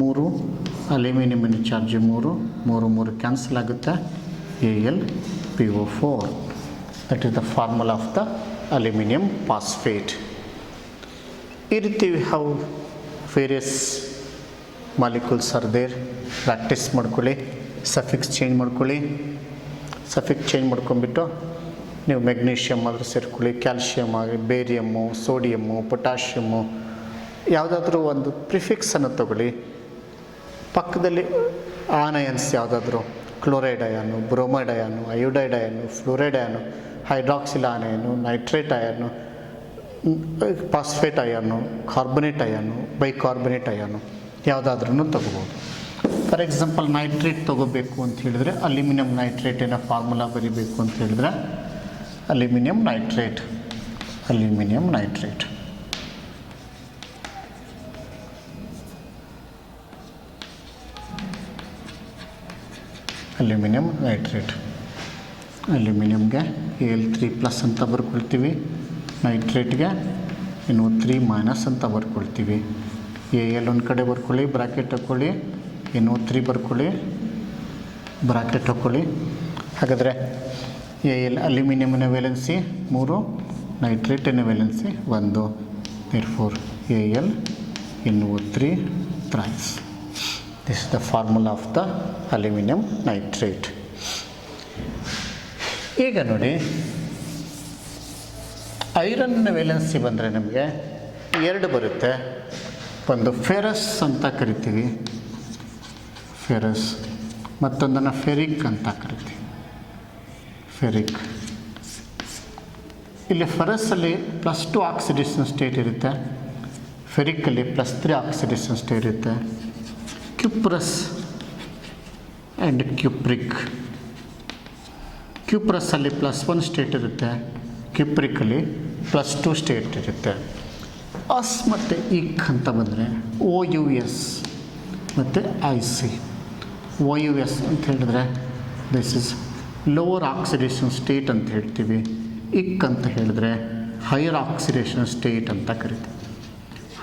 3, ಅಲ್ಯೂಮಿನಿಯಮಿನ ಚಾರ್ಜ್ 3, 3 ಕ್ಯಾನ್ಸಲ್ ಆಗುತ್ತೆ. AlPO4. That is the formula of the aluminium phosphate. ಈ ರೀತಿ how various molecules are there. Practice ಮಾಡ್ಕೊಳ್ಳಿ, ಸಫಿಕ್ಸ್ ಚೇಂಜ್ ಮಾಡ್ಕೊಳ್ಳಿ. ಸಫಿಕ್ಸ್ ಚೇಂಜ್ ಮಾಡ್ಕೊಂಡ್ಬಿಟ್ಟು ನೀವು ಮೆಗ್ನೀಷಿಯಮ್ ಆದರೂ ಸೇರ್ಕೊಳ್ಳಿ, ಕ್ಯಾಲ್ಶಿಯಮ್ ಆಗಿ, ಬೇರಿಯಮ್ಮು, ಸೋಡಿಯಮ್ಮು, ಪೊಟ್ಯಾಷಿಯಮ್ಮು, ಯಾವುದಾದ್ರೂ ಒಂದು ಪ್ರಿಫಿಕ್ಸನ್ನು ತಗೊಳ್ಳಿ. ಪಕ್ಕದಲ್ಲಿ ಆನಯನ್ಸ್ ಯಾವುದಾದ್ರೂ ಕ್ಲೋರೈಡ್ ಅಯಾನು, ಬ್ರೋಮೈಡ್ ಅಯಾನು, ಅಯೋಡೈಡ್ ಅಯಾನು, ಫ್ಲೋರೈಡ್ ಅಯಾನು, ಹೈಡ್ರಾಕ್ಸಿಲ್ ಅಯಾನು, ನೈಟ್ರೇಟ್ ಅಯಾನು, ಫಾಸ್ಫೇಟ್ ಅಯಾನು, ಕಾರ್ಬನೇಟ್ ಅಯಾನು, ಬೈಕಾರ್ಬನೇಟ್ ಅಯಾನು ಯಾವುದಾದ್ರೂ ತಗೋಬೋದು. ಫಾರ್ ಎಕ್ಸಾಂಪಲ್ ನೈಟ್ರೇಟ್ ತೊಗೋಬೇಕು ಅಂತ ಹೇಳಿದ್ರೆ ಅಲ್ಯೂಮಿನಿಯಂ ನೈಟ್ರೇಟಿನ ಫಾರ್ಮುಲಾ ಬರೀಬೇಕು ಅಂತ ಹೇಳಿದ್ರೆ aluminium nitrate, aluminium nitrate, aluminium nitrate. ಅಲ್ಯೂಮಿನಿಯಮ್ಗೆ Al3 ಪ್ಲಸ್ ಅಂತ ಬರ್ಕೊಳ್ತೀವಿ, ನೈಟ್ರೇಟ್ಗೆ NO3 ಮೈನಸ್ ಅಂತ ಬರ್ಕೊಳ್ತೀವಿ. Al ಒಂದು ಕಡೆ ಬರ್ಕೊಳ್ಳಿ, ಬ್ರ್ಯಾಕೆಟ್ ಹಾಕ್ಕೊಳ್ಳಿ, NO3 ಬರ್ಕೊಳ್ಳಿ, ಬ್ರ್ಯಾಕೆಟ್ ಹಾಕ್ಕೊಳ್ಳಿ. ಹಾಗಾದರೆ Al ಅಲ್ಯೂಮಿನಿಯಮಿನ ವೇಲೆನ್ಸಿ 3, ನೈಟ್ರೇಟಿನ valency 1. therefore Al NO3 thrice. This is the formula of the aluminum nitrate. ಈಗ ನೋಡಿ, ಐರನ್ನ ವೇಲೆನ್ಸಿ ಬಂದರೆ ನಮಗೆ 2 ಬರುತ್ತೆ. ಒಂದು ಫೆರಸ್ ಅಂತ ಕರಿತೀವಿ, ಫೆರಸ್, ಮತ್ತೊಂದನ್ನು ಫೆರಿಕ್ ಅಂತ ಕರಿತೀವಿ, ಫೆರಿಕ್. ಇಲ್ಲಿ ಫೆರಸ್ಸಲ್ಲಿ +2 ಆಕ್ಸಿಡೇಷನ್ ಸ್ಟೇಟ್ ಇರುತ್ತೆ, ಫೆರಿಕ್ಕಲ್ಲಿ +3 ಆಕ್ಸಿಡೇಷನ್ ಸ್ಟೇಟ್ ಇರುತ್ತೆ. ಕ್ಯುಪ್ರಸ್ ಆ್ಯಂಡ್ ಕ್ಯುಪ್ರಿಕ್, ಕ್ಯುಪ್ರಸ್ಸಲ್ಲಿ +1 ಸ್ಟೇಟ್ ಇರುತ್ತೆ, ಕ್ಯುಪ್ರಿಕಲ್ಲಿ +2 ಸ್ಟೇಟ್ ಇರುತ್ತೆ. ಅಸ್ ಮತ್ತು ಇಕ್ ಅಂತ ಬಂದರೆ OUS ಮತ್ತು IC. OUS ಅಂತ ಹೇಳಿದ್ರೆ this is lower oxidation state ಅಂತ ಹೇಳ್ತೀವಿ. ಇಕ್ ಅಂತ ಹೇಳಿದ್ರೆ ಹೈಯರ್ ಆಕ್ಸಿಡೇಷನ್ ಸ್ಟೇಟ್ ಅಂತ ಕರಿತೀವಿ.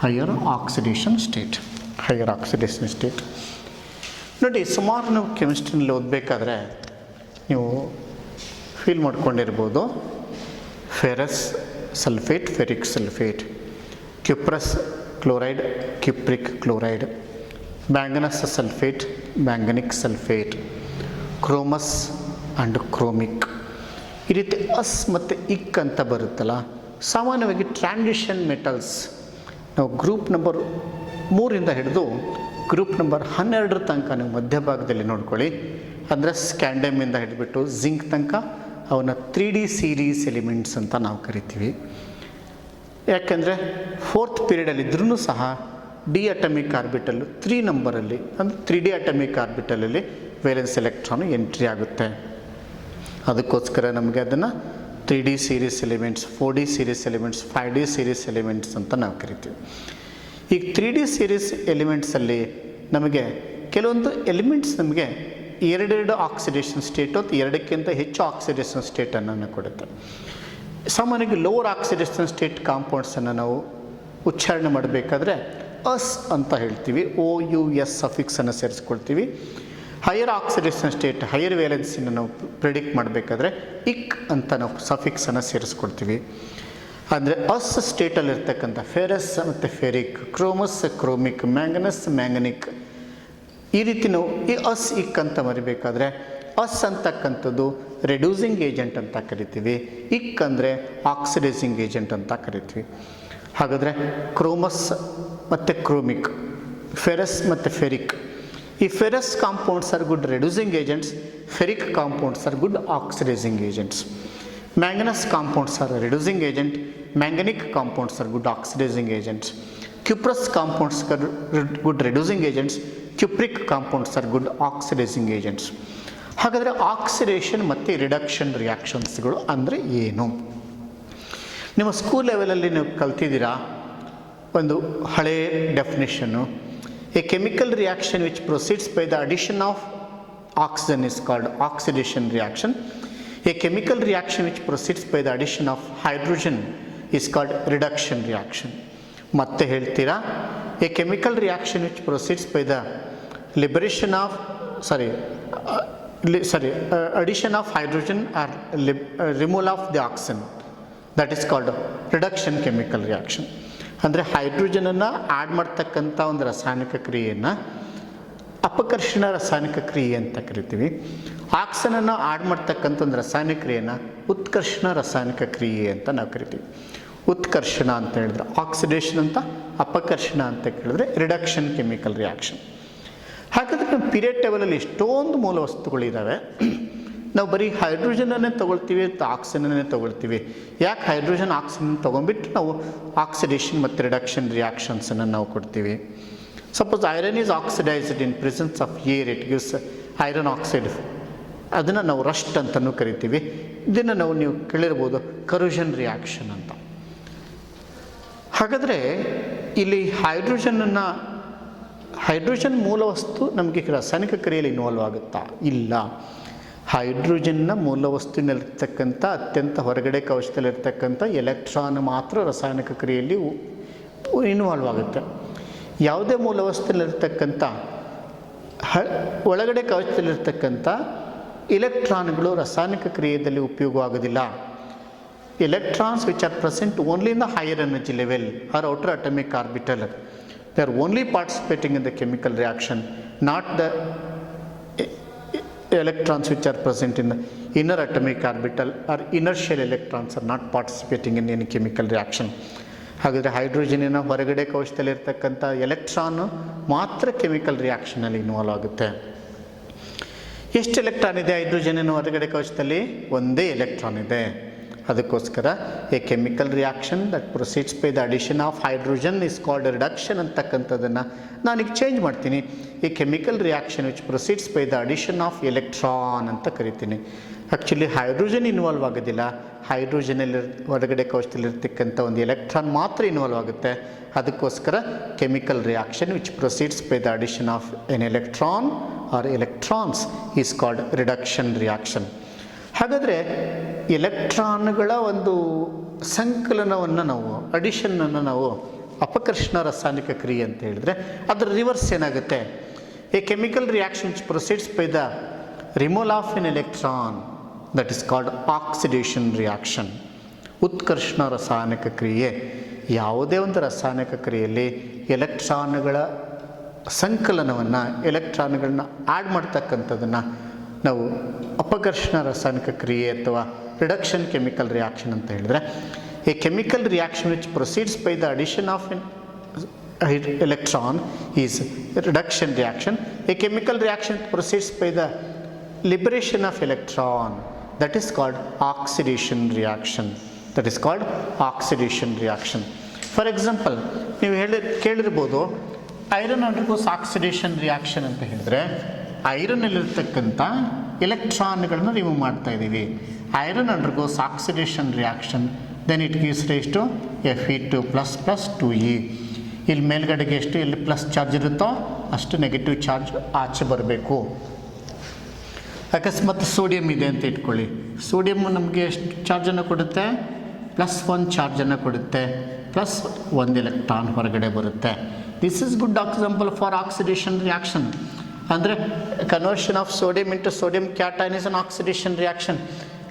Higher oxidation state, higher oxidation state. ನೋಡಿ, ಸುಮಾರು ನಾವು ಕೆಮಿಸ್ಟ್ರಿನಲ್ಲಿ ಓದಬೇಕಾದ್ರೆ ನೀವು ಫೀಲ್ ಮಾಡ್ಕೊಂಡಿರ್ಬೋದು. Ferrous sulphate, ferric sulphate, cuprous chloride, cupric chloride, manganous sulphate, manganic sulphate, chromous and chromic. ಈ ರೀತಿ ಅಸ್ ಮತ್ತು ಇಕ್ ಅಂತ ಬರುತ್ತಲ್ಲ. ಸಾಮಾನ್ಯವಾಗಿ ಟ್ರಾನ್ಸಿಷನ್ ಮೆಟಲ್ಸ್ ನಾವು ಗ್ರೂಪ್ ನಂಬರ್ 3 ಹಿಡಿದು ಗ್ರೂಪ್ ನಂಬರ್ 12 ತನಕ ನೀವು ಮಧ್ಯಭಾಗದಲ್ಲಿ ನೋಡ್ಕೊಳ್ಳಿ. ಅಂದರೆ ಸ್ಕ್ಯಾಂಡಮಿಂದ ಹಿಡಿದ್ಬಿಟ್ಟು ಜಿಂಕ್ ತನಕ ಅವನ್ನ 3D ಸೀರೀಸ್ ಎಲಿಮೆಂಟ್ಸ್ ಅಂತ ನಾವು ಕರಿತೀವಿ. ಯಾಕೆಂದರೆ 4th ಪೀರಿಯಡಲ್ಲಿದ್ದರೂ ಸಹ ಡಿ ಅಟಮಿಕ್ ಆರ್ಬಿಟಲ್ 3 ನಂಬರಲ್ಲಿ ಅಂದರೆ 3D ಅಟಮಿಕ್ ಆರ್ಬಿಟಲಲ್ಲಿ ವೇಲೆನ್ಸ್ ಎಲೆಕ್ಟ್ರಾನು ಎಂಟ್ರಿ ಆಗುತ್ತೆ. ಅದಕ್ಕೋಸ್ಕರ ನಮಗೆ ಅದನ್ನು 3D series elements, 4D series elements, 5D series elements ಅಂತ ನಾವು ಕರಿತೀವಿ. ಈಗ 3D ಸೀರೀಸ್ ಎಲಿಮೆಂಟ್ಸಲ್ಲಿ ನಮಗೆ ಕೆಲವೊಂದು ಎಲಿಮೆಂಟ್ಸ್ ನಮಗೆ ಎರಡೆರಡು ಆಕ್ಸಿಡೇಷನ್ ಸ್ಟೇಟು ಅಥವಾ ಎರಡಕ್ಕಿಂತ ಹೆಚ್ಚು ಆಕ್ಸಿಡೇಷನ್ ಸ್ಟೇಟನ್ನು ಕೊಡುತ್ತೆ. ಸಾಮಾನ್ಯವಾಗಿ ಲೋವರ್ ಆಕ್ಸಿಡೇಷನ್ ಸ್ಟೇಟ್ ಕಾಂಪೌಂಡ್ಸನ್ನು ನಾವು ಉಚ್ಚಾರಣೆ ಮಾಡಬೇಕಾದ್ರೆ ಅಸ್ ಅಂತ ಹೇಳ್ತೀವಿ, OUS ಸಫಿಕ್ಸನ್ನು ಸೇರಿಸ್ಕೊಳ್ತೀವಿ. ಹೈಯರ್ ಆಕ್ಸಿಡೇಷನ್ ಸ್ಟೇಟ್, ಹೈಯರ್ ವೇಲೆನ್ಸಿನ ನಾವು ಪ್ರಿಡಿಕ್ಟ್ ಮಾಡಬೇಕಾದ್ರೆ ಇಕ್ ಅಂತ ನಾವು ಸಫಿಕ್ಸನ್ನು ಸೇರಿಸ್ಕೊಳ್ತೀವಿ. ಅಂದರೆ ಅಸ್ ಸ್ಟೇಟಲ್ಲಿರ್ತಕ್ಕಂಥ ಫೆರಸ್ ಮತ್ತು ferric, chromous chromic, manganous manganic, ಈ ರೀತಿ ನಾವು ಈ ಅಸ್ ಇಕ್ ಅಂತ ಮರಿಬೇಕಾದ್ರೆ ಅಸ್ ಅಂತಕ್ಕಂಥದ್ದು ರೆಡ್ಯೂಸಿಂಗ್ ಏಜೆಂಟ್ ಅಂತ ಕರಿತೀವಿ, ಇಕ್ ಅಂದರೆ ಆಕ್ಸಿಡೈಸಿಂಗ್ ಏಜೆಂಟ್ ಅಂತ ಕರಿತೀವಿ. ಹಾಗಾದರೆ ಕ್ರೋಮಸ್ ಮತ್ತು ಕ್ರೋಮಿಕ್, ಫೆರಸ್ ಮತ್ತು ಫೆರಿಕ್, ಈ ferrous compounds are good reducing agents, ferric compounds are good oxidising agents. Manganous compounds are reducing agent, manganic compounds are good oxidising agents. Cuprous compounds are good reducing agents, cupric compounds are good oxidising agents. ಹಾಗಾದರೆ ಆಕ್ಸಿಡೇಷನ್ ಮತ್ತು ರಿಡಕ್ಷನ್ ರಿಯಾಕ್ಷನ್ಸ್ಗಳು ಅಂದರೆ ಏನು? ನಿಮ್ಮ ಸ್ಕೂಲ್ ಲೆವೆಲಲ್ಲಿ ನೀವು ಕಲ್ತಿದ್ದೀರಾ ಒಂದು ಹಳೇ ಡೆಫಿನೇಷನ್ನು. A chemical reaction which proceeds by the addition of oxygen is called oxidation reaction. A chemical reaction which proceeds by the addition of hydrogen is called reduction reaction. ಮತ್ತೆ ಹೇಳ್ತೀರಾ, A chemical reaction which proceeds by the liberation of addition of hydrogen or removal of the oxygen, that is called reduction chemical reaction. ಅಂದರೆ ಹೈಡ್ರೋಜನನ್ನು ಆ್ಯಡ್ ಮಾಡ್ತಕ್ಕಂಥ ಒಂದು ರಾಸಾಯನಿಕ ಕ್ರಿಯೆಯನ್ನು ಅಪಕರ್ಷಣ ರಾಸಾಯನಿಕ ಕ್ರಿಯೆ ಅಂತ ಕರಿತೀವಿ. ಆಕ್ಸಿಜನನ್ನು ಆ್ಯಡ್ ಮಾಡ್ತಕ್ಕಂಥ ಒಂದು ರಾಸಾಯನಿಕ ಕ್ರಿಯೆಯನ್ನು ಉತ್ಕರ್ಷಣ ರಾಸಾಯನಿಕ ಕ್ರಿಯೆ ಅಂತ ನಾವು ಕರಿತೀವಿ. ಉತ್ಕರ್ಷಣ ಅಂತ ಹೇಳಿದ್ರೆ ಆಕ್ಸಿಡೇಷನ್ ಅಂತ, ಅಪಕರ್ಷಣ ಅಂತ ಕೇಳಿದ್ರೆ ರಿಡಕ್ಷನ್ ಕೆಮಿಕಲ್ ರಿಯಾಕ್ಷನ್. ಹಾಗಾದರೆ ನಮ್ಮ ಪೀರಿಯಡ್ ಟೇಬಲಲ್ಲಿ ಎಷ್ಟೊಂದು ಮೂಲ ವಸ್ತುಗಳಿದ್ದಾವೆ. ನಾವು ಬರೀ ಹೈಡ್ರೋಜನನ್ನೇ ತೊಗೊಳ್ತೀವಿ, ಆಕ್ಸಿಜನನ್ನೇ ತೊಗೊಳ್ತೀವಿ. ಯಾಕೆ ಹೈಡ್ರೋಜನ್ ಆಕ್ಸಿಜನ್ ತೊಗೊಂಡ್ಬಿಟ್ಟು ನಾವು ಆಕ್ಸಿಡೇಷನ್ ಮತ್ತು ರಿಡಕ್ಷನ್ ರಿಯಾಕ್ಷನ್ಸನ್ನು ನಾವು ಕೊಡ್ತೀವಿ. Suppose iron is oxidised in presence of air, it gives iron oxide. ಅದನ್ನು ನಾವು ರಸ್ಟ್ ಅಂತಲೂ ಕರಿತೀವಿ. ಇದನ್ನು ನೀವು ಕೇಳಿರ್ಬೋದು ಕರೋಷನ್ ರಿಯಾಕ್ಷನ್ ಅಂತ. ಹಾಗಾದರೆ ಇಲ್ಲಿ ಹೈಡ್ರೋಜನ್ ಮೂಲ ವಸ್ತು ನಮಗೆ ರಾಸಾಯನಿಕ ಕ್ರಿಯೆಯಲ್ಲಿ ಇನ್ವಾಲ್ವ್ ಆಗುತ್ತಾ? ಇಲ್ಲ. ಹೈಡ್ರೋಜನ್ನ ಮೂಲ ವಸ್ತುವಿನಲ್ಲಿರ್ತಕ್ಕಂಥ ಅತ್ಯಂತ ಹೊರಗಡೆ ಕವಚದಲ್ಲಿರ್ತಕ್ಕಂಥ ಎಲೆಕ್ಟ್ರಾನ್ ಮಾತ್ರ ರಾಸಾಯನಿಕ ಕ್ರಿಯೆಯಲ್ಲಿ ಇನ್ವಾಲ್ವ್ ಆಗುತ್ತೆ. ಯಾವುದೇ ಮೂಲ ವಸ್ತುವಿನಲ್ಲಿರ್ತಕ್ಕಂಥ ಒಳಗಡೆ ಕವಚದಲ್ಲಿರ್ತಕ್ಕಂಥ ಎಲೆಕ್ಟ್ರಾನ್ಗಳು ರಾಸಾಯನಿಕ ಕ್ರಿಯೆಯಲ್ಲಿ ಉಪಯೋಗವಾಗೋದಿಲ್ಲ. Electrons which are present only in the higher energy level or outer atomic orbital, they are only participating in the chemical reaction, not the electrons which are present in the inner atomic orbital or inertial electrons are not participating in any chemical reaction. ಹಾಗಾದರೆ ಹೈಡ್ರೋಜನಿನ ಹೊರಗಡೆ ಕವಚದಲ್ಲಿರ್ತಕ್ಕಂಥ ಎಲೆಕ್ಟ್ರಾನು ಮಾತ್ರ ಕೆಮಿಕಲ್ ರಿಯಾಕ್ಷನಲ್ಲಿ ಇನ್ವಾಲ್ವ್ ಆಗುತ್ತೆ. ಎಷ್ಟು ಎಲೆಕ್ಟ್ರಾನ್ ಇದೆ ಹೈಡ್ರೋಜನಿನ ಹೊರಗಡೆ ಕವಚದಲ್ಲಿ? ಒಂದೇ ಎಲೆಕ್ಟ್ರಾನ್ ಇದೆ. ಅದಕ್ಕೋಸ್ಕರ A chemical reaction that proceeds by the addition of hydrogen is called reduction ಅಂತಕ್ಕಂಥದ್ದನ್ನು ನಾನೀಗ ಚೇಂಜ್ ಮಾಡ್ತೀನಿ. ಈ chemical reaction which proceeds by the addition of electron ಅಂತ ಕರಿತೀನಿ. ಆ್ಯಕ್ಚುಲಿ ಹೈಡ್ರೋಜನ್ ಇನ್ವಾಲ್ವ್ ಆಗೋದಿಲ್ಲ. ಹೈಡ್ರೋಜನಲ್ಲಿ ಹೊರಗಡೆ ಕವಚದಲ್ಲಿರ್ತಕ್ಕಂಥ ಒಂದು ಎಲೆಕ್ಟ್ರಾನ್ ಮಾತ್ರ ಇನ್ವಾಲ್ವ್ ಆಗುತ್ತೆ. ಅದಕ್ಕೋಸ್ಕರ chemical reaction which proceeds by the addition of an electron or electrons is called reduction reaction. ಹಾಗಾದರೆ ಎಲೆಕ್ಟ್ರಾನ್ಗಳ ಒಂದು ಸಂಕಲನವನ್ನು ನಾವು, ಅಡಿಷನನ್ನು ನಾವು ಅಪಕರ್ಷಣ ರಾಸಾಯನಿಕ ಕ್ರಿಯೆ ಅಂತ ಹೇಳಿದ್ರೆ ಅದರ ರಿವರ್ಸ್ ಏನಾಗುತ್ತೆ? A chemical reaction which proceeds by the removal of an electron, that is called oxidation reaction. ಉತ್ಕರ್ಷಣ ರಾಸಾಯನಿಕ ಕ್ರಿಯೆ. ಯಾವುದೇ ಒಂದು ರಾಸಾಯನಿಕ ಕ್ರಿಯೆಯಲ್ಲಿ ಎಲೆಕ್ಟ್ರಾನ್ಗಳ ಸಂಕಲನವನ್ನು, ಎಲೆಕ್ಟ್ರಾನ್ಗಳನ್ನ ಆ್ಯಡ್ ಮಾಡ್ತಕ್ಕಂಥದ್ದನ್ನು ನಾವು ಅಪಕರ್ಷಣ ರಾಸಾಯನಿಕ ಕ್ರಿಯೆ ಅಥವಾ ರಿಡಕ್ಷನ್ ಕೆಮಿಕಲ್ ರಿಯಾಕ್ಷನ್ ಅಂತ ಹೇಳಿದ್ರೆ, A chemical reaction which proceeds by the addition of N electron is reduction reaction. A chemical reaction proceeds by the liberation of electron, that is called oxidation reaction. For example, ನೀವು ಕೇಳಿರ್ಬೋದು ಐರನ್ ಅಂಡರ್ಗೋಸ್ ಆಕ್ಸಿಡೇಷನ್ ರಿಯಾಕ್ಷನ್ ಅಂತ ಹೇಳಿದ್ರೆ ಐರನ್ನಲ್ಲಿರ್ತಕ್ಕಂಥ ಎಲೆಕ್ಟ್ರಾನ್ಗಳನ್ನು ರಿಮೂವ್ ಮಾಡ್ತಾ ಇದ್ದೀವಿ. Iron undergoes oxidation reaction, then it gives rise to Fe2++ 2e. ಇಲ್ಲಿ ಮೇಲ್ಗಡೆಗೆ ಎಷ್ಟು ಎಲ್ಲಿ ಪ್ಲಸ್ ಚಾರ್ಜ್ ಇರುತ್ತೋ ಅಷ್ಟು ನೆಗೆಟಿವ್ ಚಾರ್ಜ್ ಆಚೆ ಬರಬೇಕು. ಅಕಸ್ಮಾತ್ ಸೋಡಿಯಂ ಇದೆ ಅಂತ ಇಟ್ಕೊಳ್ಳಿ, ಸೋಡಿಯಂ ನಮಗೆ ಎಷ್ಟು ಚಾರ್ಜನ್ನು ಕೊಡುತ್ತೆ? +1 ಚಾರ್ಜನ್ನು ಕೊಡುತ್ತೆ, +1 ಎಲೆಕ್ಟ್ರಾನ್ ಹೊರಗಡೆ ಬರುತ್ತೆ. This is good example for oxidation reaction. ಅಂದರೆ conversion of sodium into sodium cation is an oxidation reaction.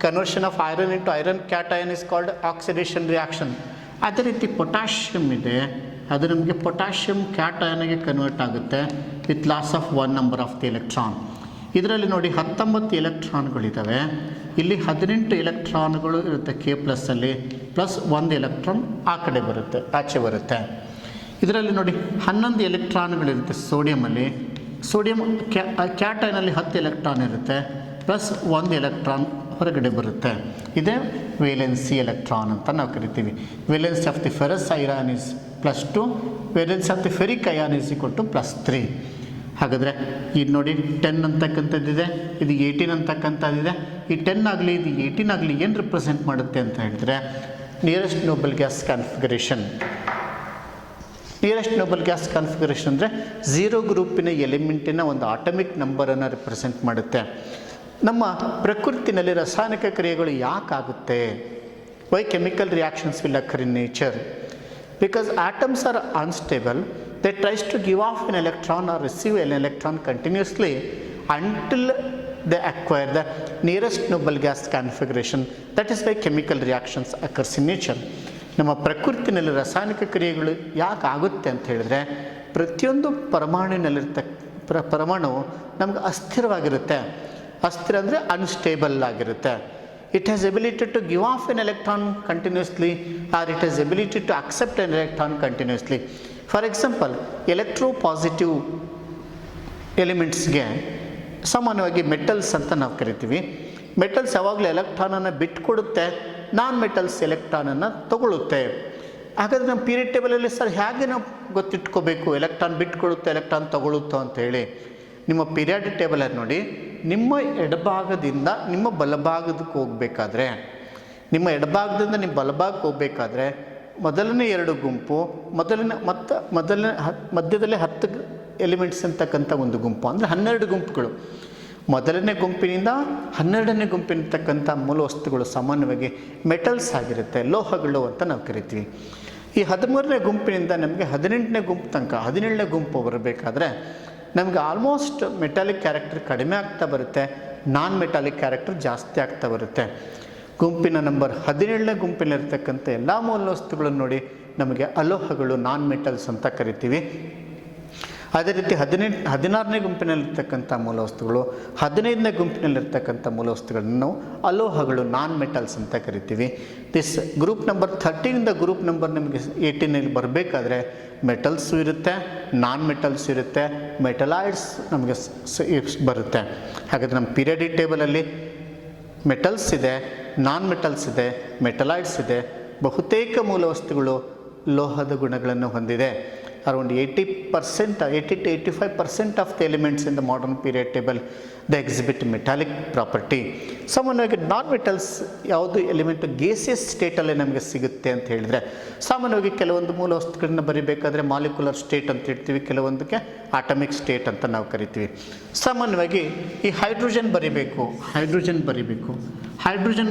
Conversion of iron into iron cation is called oxidation reaction. ಅದೇ ರೀತಿ ಪೊಟ್ಯಾಷಿಯಮ್ ಇದೆ, ಅದು ನಮಗೆ ಪೊಟ್ಯಾಷಿಯಮ್ ಕ್ಯಾಟಯನ್ಗೆ ಕನ್ವರ್ಟ್ ಆಗುತ್ತೆ with loss of 1 number of the electron. ಇದರಲ್ಲಿ ನೋಡಿ 19 ಎಲೆಕ್ಟ್ರಾನ್ಗಳಿದ್ದಾವೆ, ಇಲ್ಲಿ 18 ಎಲೆಕ್ಟ್ರಾನ್ಗಳು ಇರುತ್ತೆ K+ಅಲ್ಲಿ, +1 ಎಲೆಕ್ಟ್ರಾನ್ ಆ ಕಡೆ ಬರುತ್ತೆ, ಆಚೆ ಬರುತ್ತೆ. ಇದರಲ್ಲಿ ನೋಡಿ 11 ಎಲೆಕ್ಟ್ರಾನ್ಗಳಿರುತ್ತೆ ಸೋಡಿಯಮಲ್ಲಿ. ಸೋಡಿಯಂ ಕ್ಯಾಟೈನಲ್ಲಿ 10 ಎಲೆಕ್ಟ್ರಾನ್ ಇರುತ್ತೆ, +1 ಎಲೆಕ್ಟ್ರಾನ್ ಹೊರಗಡೆ ಬರುತ್ತೆ. ಇದೇ ವೇಲೆನ್ಸಿ ಎಲೆಕ್ಟ್ರಾನ್ ಅಂತ ನಾವು ಕರಿತೀವಿ. Valency of the ferrous iron is +2, valency of the ferric ion is equal to +3. ಹಾಗಾದರೆ ಇದು ನೋಡಿ 10 ಅಂತಕ್ಕಂಥದ್ದಿದೆ, ಇದು 18 ಅಂತಕ್ಕಂಥದ್ದಿದೆ. ಈ 10 ಆಗಲಿ ಇದು 18 ಆಗಲಿ ಏನು ರಿಪ್ರೆಸೆಂಟ್ ಮಾಡುತ್ತೆ ಅಂತ ಹೇಳಿದ್ರೆ nearest Nobel gas configuration. Nearest Nobel gas configuration ಅಂದರೆ 0 ಗ್ರೂಪಿನ ಎಲಿಮೆಂಟಿನ ಒಂದು ಆಟಮಿಕ್ ನಂಬರನ್ನು ರಿಪ್ರೆಸೆಂಟ್ ಮಾಡುತ್ತೆ. ನಮ್ಮ ಪ್ರಕೃತಿನಲ್ಲಿ ರಾಸಾಯನಿಕ ಕ್ರಿಯೆಗಳು ಯಾಕಾಗುತ್ತೆ? Why chemical reactions will occur in nature? Because atoms are unstable. They tries to give off an electron or receive an electron continuously until they acquire the nearest noble gas configuration. That is why chemical reactions occurs in nature. ನಮ್ಮ ಪ್ರಕೃತಿನಲ್ಲಿ ರಾಸಾಯನಿಕ ಕ್ರಿಯೆಗಳು ಯಾಕೆ ಆಗುತ್ತೆ ಅಂತ ಹೇಳಿದ್ರೆ ಪ್ರತಿಯೊಂದು ಪರಮಾಣು ನಮ್ಗೆ ಅಸ್ಥಿರವಾಗಿರುತ್ತೆ. ಅಸ್ಥಿರ ಅಂದರೆ ಅನ್ಸ್ಟೇಬಲ್ ಆಗಿರುತ್ತೆ. It has ability to give off an electron continuously or it has ability to accept an electron continuously. For example electropositive ಎಲಿಮೆಂಟ್ಸ್ಗೆ ಸಾಮಾನ್ಯವಾಗಿ ಮೆಟಲ್ಸ್ ಅಂತ ನಾವು ಕರಿತೀವಿ. ಮೆಟಲ್ಸ್ ಯಾವಾಗಲೂ ಎಲೆಕ್ಟ್ರಾನನ್ನು ಬಿಟ್ಕೊಡುತ್ತೆ, ನಾನ್ ಮೆಟಲ್ಸ್ ಎಲೆಕ್ಟ್ರಾನನ್ನು ತಗೊಳ್ಳುತ್ತೆ. ಹಾಗಾದರೆ ನಮ್ಮ ಪೀರಿಯಡ್ ಟೇಬಲಲ್ಲಿ ಸರ್ ಹೇಗೆ ನಾವು ಗೊತ್ತಿಟ್ಕೋಬೇಕು ಎಲೆಕ್ಟ್ರಾನ್ ಬಿಟ್ಕೊಡುತ್ತೆ ಎಲೆಕ್ಟ್ರಾನ್ ತಗೊಳುತ್ತೋ ಅಂತ ಹೇಳಿ? ನಿಮ್ಮ ಪೀರಿಯಾಡಿಕ್ ಟೇಬಲಲ್ಲಿ ನೋಡಿ, ನಿಮ್ಮ ಎಡಭಾಗದಿಂದ ನಿಮ್ಮ ಬಲಭಾಗದಕ್ಕೆ ಹೋಗಬೇಕಾದ್ರೆ, ನಿಮ್ಮ ಎಡಭಾಗದಿಂದ ನಿಮ್ಮ ಬಲಭಾಗಕ್ಕೆ ಹೋಗಬೇಕಾದ್ರೆ ಮೊದಲನೇ 2 ಗುಂಪು, ಮೊದಲನೇ ಮಧ್ಯದಲ್ಲಿ 10 ಎಲಿಮೆಂಟ್ಸ್ ಅಂತಕ್ಕಂಥ ಒಂದು ಗುಂಪು, ಅಂದರೆ 12 ಗುಂಪುಗಳು. ಮೊದಲನೇ ಗುಂಪಿನಿಂದ 12ನೇ ಗುಂಪಿನತಕ್ಕಂಥ ಮೂಲ ವಸ್ತುಗಳು ಸಾಮಾನ್ಯವಾಗಿ ಮೆಟಲ್ಸ್ ಆಗಿರುತ್ತೆ, ಲೋಹಗಳು ಅಂತ ನಾವು ಕರಿತೀವಿ. ಈ 13ನೇ ಗುಂಪಿನಿಂದ ನಮಗೆ 18ನೇ ಗುಂಪು ತನಕ 17ನೇ ಗುಂಪು ಬರಬೇಕಾದ್ರೆ ನಮಗೆ ಆಲ್ಮೋಸ್ಟ್ ಮೆಟಾಲಿಕ್ ಕ್ಯಾರೆಕ್ಟರ್ ಕಡಿಮೆ ಆಗ್ತಾ ಬರುತ್ತೆ, ನಾನ್ ಮೆಟಾಲಿಕ್ ಕ್ಯಾರೆಕ್ಟರ್ ಜಾಸ್ತಿ ಆಗ್ತಾ ಬರುತ್ತೆ. ಗುಂಪಿನ ನಂಬರ್ 17ನೇ ಗುಂಪಿನಲ್ಲಿರ್ತಕ್ಕಂಥ ಎಲ್ಲ ಮೂಲ ವಸ್ತುಗಳನ್ನು ನೋಡಿ ನಮಗೆ ಅಲೋಹಗಳು, ನಾನ್ ಮೆಟಲ್ಸ್ ಅಂತ ಕರಿತೀವಿ. ಅದೇ ರೀತಿ 16ನೇ ಗುಂಪಿನಲ್ಲಿರ್ತಕ್ಕಂಥ ಮೂಲ ವಸ್ತುಗಳು, 15ನೇ ಗುಂಪಿನಲ್ಲಿರ್ತಕ್ಕಂಥ ಮೂಲ ವಸ್ತುಗಳನ್ನು ನಾವು ಅಲೋಹಗಳು, ನಾನ್ ಮೆಟಲ್ಸ್ ಅಂತ ಕರಿತೀವಿ. ದಿಸ್ ಗ್ರೂಪ್ ನಂಬರ್ 13ಇಂದ ಗ್ರೂಪ್ ನಂಬರ್ ನಮಗೆ 18ನಲ್ಲಿ ಬರಬೇಕಾದ್ರೆ ಮೆಟಲ್ಸು ಇರುತ್ತೆ, ನಾನ್ ಮೆಟಲ್ಸ್ ಇರುತ್ತೆ, ಮೆಟಲಾಯ್ಡ್ಸ್ ನಮಗೆ ಬರುತ್ತೆ. ಹಾಗಾದರೆ ನಮ್ಮ ಪೀರಿಯಾಡಿಕ್ ಟೇಬಲಲ್ಲಿ ಮೆಟಲ್ಸ್ ಇದೆ, ನಾನ್ ಮೆಟಲ್ಸ್ ಇದೆ, ಮೆಟಲಾಯ್ಡ್ಸ್ ಇದೆ. ಬಹುತೇಕ ಮೂಲ ವಸ್ತುಗಳು ಲೋಹದ ಗುಣಗಳನ್ನು ಹೊಂದಿದೆ. Around 80% to 85% of the elements in the modern period table the exhibit metallic property. ಸಾಮಾನ್ಯವಾಗಿ ನಾನ್ ಮೆಟಲ್ಸ್ ಯಾವುದು ಎಲಿಮೆಂಟು ಗೇಸಿಯಸ್ ಸ್ಟೇಟಲ್ಲೇ ನಮಗೆ ಸಿಗುತ್ತೆ ಅಂತ ಹೇಳಿದರೆ, ಸಾಮಾನ್ಯವಾಗಿ ಕೆಲವೊಂದು ಮೂಲ ವಸ್ತುಗಳನ್ನ ಬರಿಬೇಕಾದ್ರೆ ಮಾಲಿಕ್ಯುಲರ್ ಸ್ಟೇಟ್ ಅಂತ ಹೇಳ್ತೀವಿ, ಕೆಲವೊಂದಕ್ಕೆ ಆಟಮಿಕ್ ಸ್ಟೇಟ್ ಅಂತ ನಾವು ಕರಿತೀವಿ. ಸಾಮಾನ್ಯವಾಗಿ ಈ ಹೈಡ್ರೋಜನ್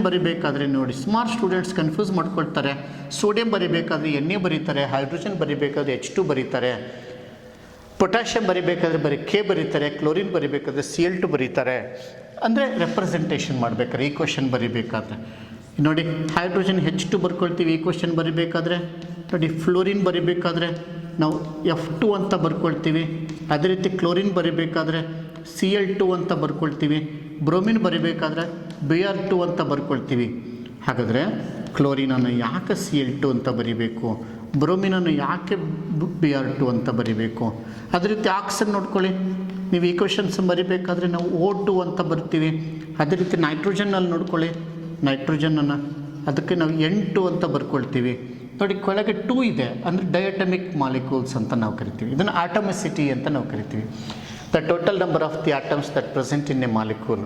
ಬರಿಬೇಕಾದ್ರೆ ನೋಡಿ ಸುಮಾರು ಸ್ಟೂಡೆಂಟ್ಸ್ ಕನ್ಫ್ಯೂಸ್ ಮಾಡ್ಕೊಳ್ತಾರೆ. ಸೋಡಿಯಂ ಬರಿಬೇಕಾದ್ರೆ Na ಬರೀತಾರೆ, ಹೈಡ್ರೋಜನ್ ಬರಿಬೇಕಾದ್ರೆ H2 ಬರೀತಾರೆ, ಪೊಟ್ಯಾಷಿಯಂ ಬರಿಬೇಕಾದ್ರೆ ಬರೀ K ಬರೀತಾರೆ, ಕ್ಲೋರಿನ್ ಬರಿಬೇಕಾದ್ರೆ Cl2 ಬರೀತಾರೆ. ಅಂದರೆ ರೆಪ್ರೆಸೆಂಟೇಷನ್ ಮಾಡಬೇಕಾದ್ರೆ ಈಕ್ವೇಷನ್ ಬರಿಬೇಕಾದ್ರೆ ನೋಡಿ ಹೈಡ್ರೋಜನ್ H2 ಬರ್ಕೊಳ್ತೀವಿ ಈಕ್ವೇಷನ್ ಬರಿಬೇಕಾದ್ರೆ. ನೋಡಿ ಫ್ಲೋರಿನ್ ಬರಿಬೇಕಾದ್ರೆ ನಾವು F2 ಅಂತ ಬರ್ಕೊಳ್ತೀವಿ. ಅದೇ ರೀತಿ ಕ್ಲೋರಿನ್ ಬರಿಬೇಕಾದ್ರೆ Cl2 ಅಂತ ಬರ್ಕೊಳ್ತೀವಿ. ಬ್ರೋಮಿನ್ ಬರಿಬೇಕಾದ್ರೆ Br2 ಅಂತ ಬರ್ಕೊಳ್ತೀವಿ. ಹಾಗಾದರೆ ಕ್ಲೋರಿನನ್ನು ಯಾಕೆ Cl2 ಅಂತ ಬರಿಬೇಕು, ಬ್ರೋಮಿನನ್ನು ಯಾಕೆ Br2 ಅಂತ ಬರಿಬೇಕು? ಅದೇ ರೀತಿ ಆಕ್ಸಿಜನ್ ನೋಡ್ಕೊಳ್ಳಿ, ನೀವು ಈಕ್ವೇಷನ್ಸ್ ಬರಿಬೇಕಾದ್ರೆ ನಾವು O2 ಅಂತ ಬರ್ತೀವಿ. ಅದೇ ರೀತಿ ನೈಟ್ರೋಜನ್ನಲ್ಲಿ ನೋಡ್ಕೊಳ್ಳಿ, ನೈಟ್ರೋಜನನ್ನು ಅದಕ್ಕೆ ನಾವು N2 ಅಂತ ಬರ್ಕೊಳ್ತೀವಿ. ನೋಡಿ ಕೆಳಗೆ 2 ಇದೆ ಅಂದರೆ ಡೈಅಟಮಿಕ್ ಮಾಲಿಕ್ಯೂಲ್ಸ್ ಅಂತ ನಾವು ಕರಿತೀವಿ. ಇದನ್ನು ಆಟಮಿಸಿಟಿ ಅಂತ ನಾವು ಕರಿತೀವಿ. The total number of the atoms that present in a molecule.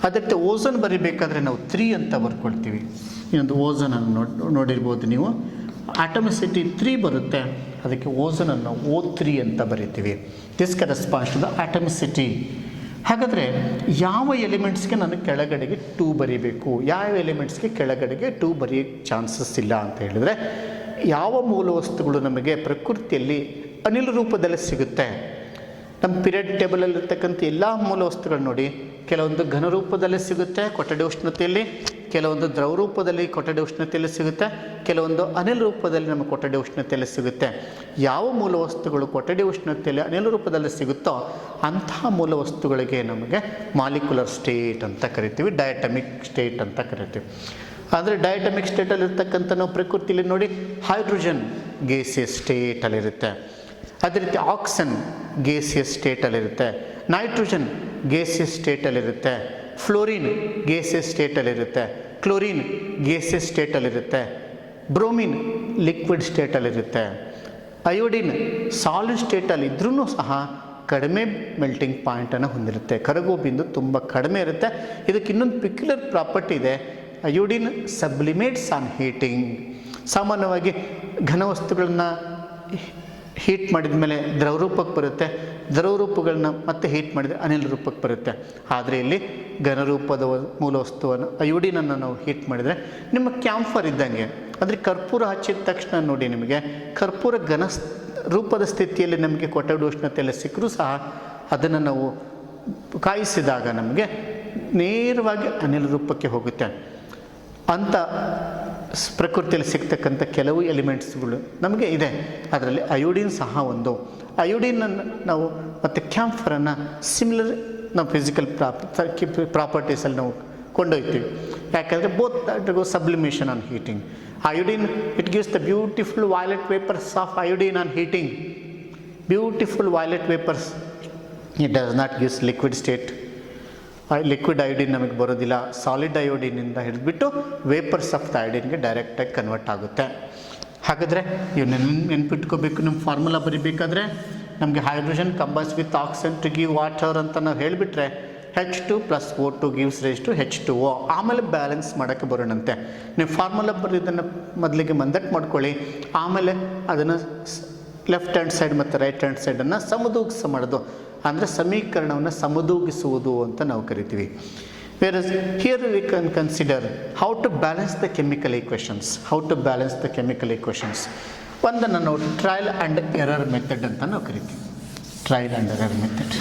ಅದಕ್ಕೆ ಓಝೋನ್ ಬರಿಬೇಕಾದ್ರೆ ನಾವು 3 ಅಂತ ಬರ್ಕೊಳ್ತೀವಿ. ಇನ್ನೊಂದು ಓಝೋನನ್ನು ನೋಡಿರ್ಬೋದು ನೀವು, ಆಟಮಿಸಿಟಿ 3 ಬರುತ್ತೆ, ಅದಕ್ಕೆ ಓಝೋನನ್ನು O3 ಅಂತ ಬರಿತೀವಿ. This corresponds to the atomicity. ಹಾಗಾದರೆ ಯಾವ ಎಲಿಮೆಂಟ್ಸ್ಗೆ ನಾನು ಕೆಳಗಡೆಗೆ 2 ಬರೀಬೇಕು, ಯಾವ ಎಲಿಮೆಂಟ್ಸ್ಗೆ ಕೆಳಗಡೆಗೆ 2 ಬರೆಯೋಕ್ಕೆ ಚಾನ್ಸಸ್ ಇಲ್ಲ ಅಂತ ಹೇಳಿದರೆ, ಯಾವ ಮೂಲ ವಸ್ತುಗಳು ನಮಗೆ ಪ್ರಕೃತಿಯಲ್ಲಿ ಅನಿಲ ರೂಪದಲ್ಲಿ ಸಿಗುತ್ತೆ. ನಮ್ಮ ಪಿರಿಯಡ್ ಟೇಬಲಲ್ಲಿರ್ತಕ್ಕಂಥ ಎಲ್ಲ ಮೂಲ ವಸ್ತುಗಳು ನೋಡಿ, ಕೆಲವೊಂದು ಘನ ರೂಪದಲ್ಲಿ ಸಿಗುತ್ತೆ ಕೊಠಡಿ ಉಷ್ಣತೆಯಲ್ಲಿ, ಕೆಲವೊಂದು ದ್ರವ ರೂಪದಲ್ಲಿ ಕೊಠಡಿ ಉಷ್ಣತೆಯಲ್ಲಿ ಸಿಗುತ್ತೆ, ಕೆಲವೊಂದು ಅನಿಲ ರೂಪದಲ್ಲಿ ನಮ್ಮ ಕೊಠಡಿ ಉಷ್ಣತೆಯಲ್ಲಿ ಸಿಗುತ್ತೆ. ಯಾವ ಮೂಲ ವಸ್ತುಗಳು ಕೊಠಡಿ ಉಷ್ಣತೆಯಲ್ಲಿ ಅನಿಲ ರೂಪದಲ್ಲಿ ಸಿಗುತ್ತೋ ಅಂತಹ ಮೂಲ ವಸ್ತುಗಳಿಗೆ ನಮಗೆ ಮಾಲಿಕ್ಯುಲರ್ ಸ್ಟೇಟ್ ಅಂತ ಕರಿತೀವಿ, ಡಯಾಟಮಿಕ್ ಸ್ಟೇಟ್ ಅಂತ ಕರಿತೀವಿ. ಅಂದರೆ ಡಯಾಟಮಿಕ್ ಸ್ಟೇಟಲ್ಲಿರ್ತಕ್ಕಂಥ ನಾವು ಪ್ರಕೃತಿಯಲ್ಲಿ ನೋಡಿ, ಹೈಡ್ರೋಜನ್ ಗೇಸಿಯಸ್ ಸ್ಟೇಟಲ್ಲಿರುತ್ತೆ, ಅದೇ ರೀತಿ ಆಕ್ಸಿಜನ್ ಗೇಸಿಯಸ್ ಸ್ಟೇಟಲ್ಲಿರುತ್ತೆ, ನೈಟ್ರೋಜನ್ ಗೇಸಿಯಸ್ ಸ್ಟೇಟಲ್ಲಿರುತ್ತೆ, ಫ್ಲೋರಿನ್ ಗೇಸಿಯಸ್ ಸ್ಟೇಟಲ್ಲಿರುತ್ತೆ, ಕ್ಲೋರಿನ್ ಗೇಸಿಯಸ್ ಸ್ಟೇಟಲ್ಲಿರುತ್ತೆ, ಬ್ರೋಮಿನ್ ಲಿಕ್ವಿಡ್ ಸ್ಟೇಟಲ್ಲಿರುತ್ತೆ, ಅಯೋಡಿನ್ ಸಾಲಿಡ್ ಸ್ಟೇಟಲ್ಲಿ ಇದ್ರೂ ಸಹ ಕಡಿಮೆ ಮೆಲ್ಟಿಂಗ್ ಪಾಯಿಂಟನ್ನು ಹೊಂದಿರುತ್ತೆ, ಕರಗುವ ಬಿಂದು ತುಂಬ ಕಡಿಮೆ ಇರುತ್ತೆ. ಇದಕ್ಕೆ ಇನ್ನೊಂದು ಪಿಕ್ಯುಲರ್ ಪ್ರಾಪರ್ಟಿ ಇದೆ, ಅಯೋಡಿನ್ ಸಬ್ಲಿಮೇಟ್ಸ್ ಆನ್ ಹೀಟಿಂಗ್. ಸಾಮಾನ್ಯವಾಗಿ ಘನವಸ್ತುಗಳನ್ನ ಹೀಟ್ ಮಾಡಿದ ಮೇಲೆ ದ್ರವರೂಪಕ್ಕೆ ಬರುತ್ತೆ, ದ್ರವರೂಪಗಳನ್ನ ಮತ್ತೆ ಹೀಟ್ ಮಾಡಿದರೆ ಅನಿಲ ರೂಪಕ್ಕೆ ಬರುತ್ತೆ. ಆದರೆ ಇಲ್ಲಿ ಘನರೂಪದ ಮೂಲ ವಸ್ತುವನ್ನು ಅಯೋಡಿನನ್ನು ನಾವು ಹೀಟ್ ಮಾಡಿದರೆ ನಿಮ್ಮ ಕ್ಯಾಂಫರ್ ಇದ್ದಂಗೆ, ಅಂದರೆ ಕರ್ಪೂರ ಹಚ್ಚಿದ ತಕ್ಷಣ ನೋಡಿ ನಿಮಗೆ ಕರ್ಪೂರ ಘನ ರೂಪದ ಸ್ಥಿತಿಯಲ್ಲಿ ನಮಗೆ ಕೊಠಡಿ ಉಷ್ಣತೆಯಲ್ಲಿ ಸಿಕ್ಕರೂ ಸಹ ಅದನ್ನು ನಾವು ಕಾಯಿಸಿದಾಗ ನಮಗೆ ನೇರವಾಗಿ ಅನಿಲ ರೂಪಕ್ಕೆ ಹೋಗುತ್ತೆ. ಅಂಥ ಪ್ರಕೃತಿಯಲ್ಲಿ ಸಿಗ್ತಕ್ಕಂಥ ಕೆಲವು ಎಲಿಮೆಂಟ್ಸ್ಗಳು ನಮಗೆ ಇದೆ. ಅದರಲ್ಲಿ ಅಯೋಡಿನ್ ಸಹ ಒಂದು. ಅಯೋಡಿನನ್ನು ನಾವು ಮತ್ತು ಕ್ಯಾಂಫರನ್ನು ಸಿಮಿಲರ್ ನಾವು ಫಿಸಿಕಲ್ ಪ್ರಾಪರ್ಟೀಸಲ್ಲಿ ನಾವು ಕೊಂಡೊಯ್ತೀವಿ. ಯಾಕೆಂದರೆ both that go sublimation on heating. Iodine it gives the beautiful violet vapours of iodine on heating. Beautiful violet vapours. It does not gives liquid state. Liquid iodine ನಮಗೆ ಬರೋದಿಲ್ಲ. ಸಾಲಿಡ್ ಅಯೋಡಿನಿಂದ ಹಿಡಿದ್ಬಿಟ್ಟು ವೇಪರ್ಸ್ ಆಫ್ ದ ಅಯೋಡಿನ್ಗೆ ಡೈರೆಕ್ಟಾಗಿ ಕನ್ವರ್ಟ್ ಆಗುತ್ತೆ. ಹಾಗಾದರೆ ಇವು ನೆನ್ಪಿಟ್ಕೋಬೇಕು. ನಮ್ಮ ಫಾರ್ಮುಲಾ ಬರೀಬೇಕಾದ್ರೆ ನಮಗೆ hydrogen combines with oxygen to give water ಅಂತ ನಾವು ಹೇಳಿಬಿಟ್ರೆ H2 + O2 gives rise to H2O. ಆಮೇಲೆ ಬ್ಯಾಲೆನ್ಸ್ ಮಾಡೋಕ್ಕೆ ಬರೋಣಂತೆ. ನೀವು ಫಾರ್ಮುಲಾ ಬರೋದನ್ನು ಮೊದಲಿಗೆ ಮಂದಟ್ಟು ಮಾಡ್ಕೊಳ್ಳಿ, ಆಮೇಲೆ ಅದನ್ನು ಲೆಫ್ಟ್ ಹ್ಯಾಂಡ್ ಸೈಡ್ ಮತ್ತು ರೈಟ್ ಹ್ಯಾಂಡ್ ಸೈಡನ್ನು ಸಮತೂಗಿಸ ಮಾಡೋದು, ಅಂದರೆ ಸಮೀಕರಣವನ್ನು ಸಮತೂಗಿಸುವುದು ಅಂತ ನಾವು ಕರಿತೀವಿ. Whereas here we can consider how to balance the chemical equations. ಒಂದನ್ನು ನಾವು ಟ್ರಯಲ್ ಆ್ಯಂಡ್ ಎರರ್ ಮೆಥಡ್ ಅಂತ ನಾವು ಕರಿತೀವಿ. Trial and error method.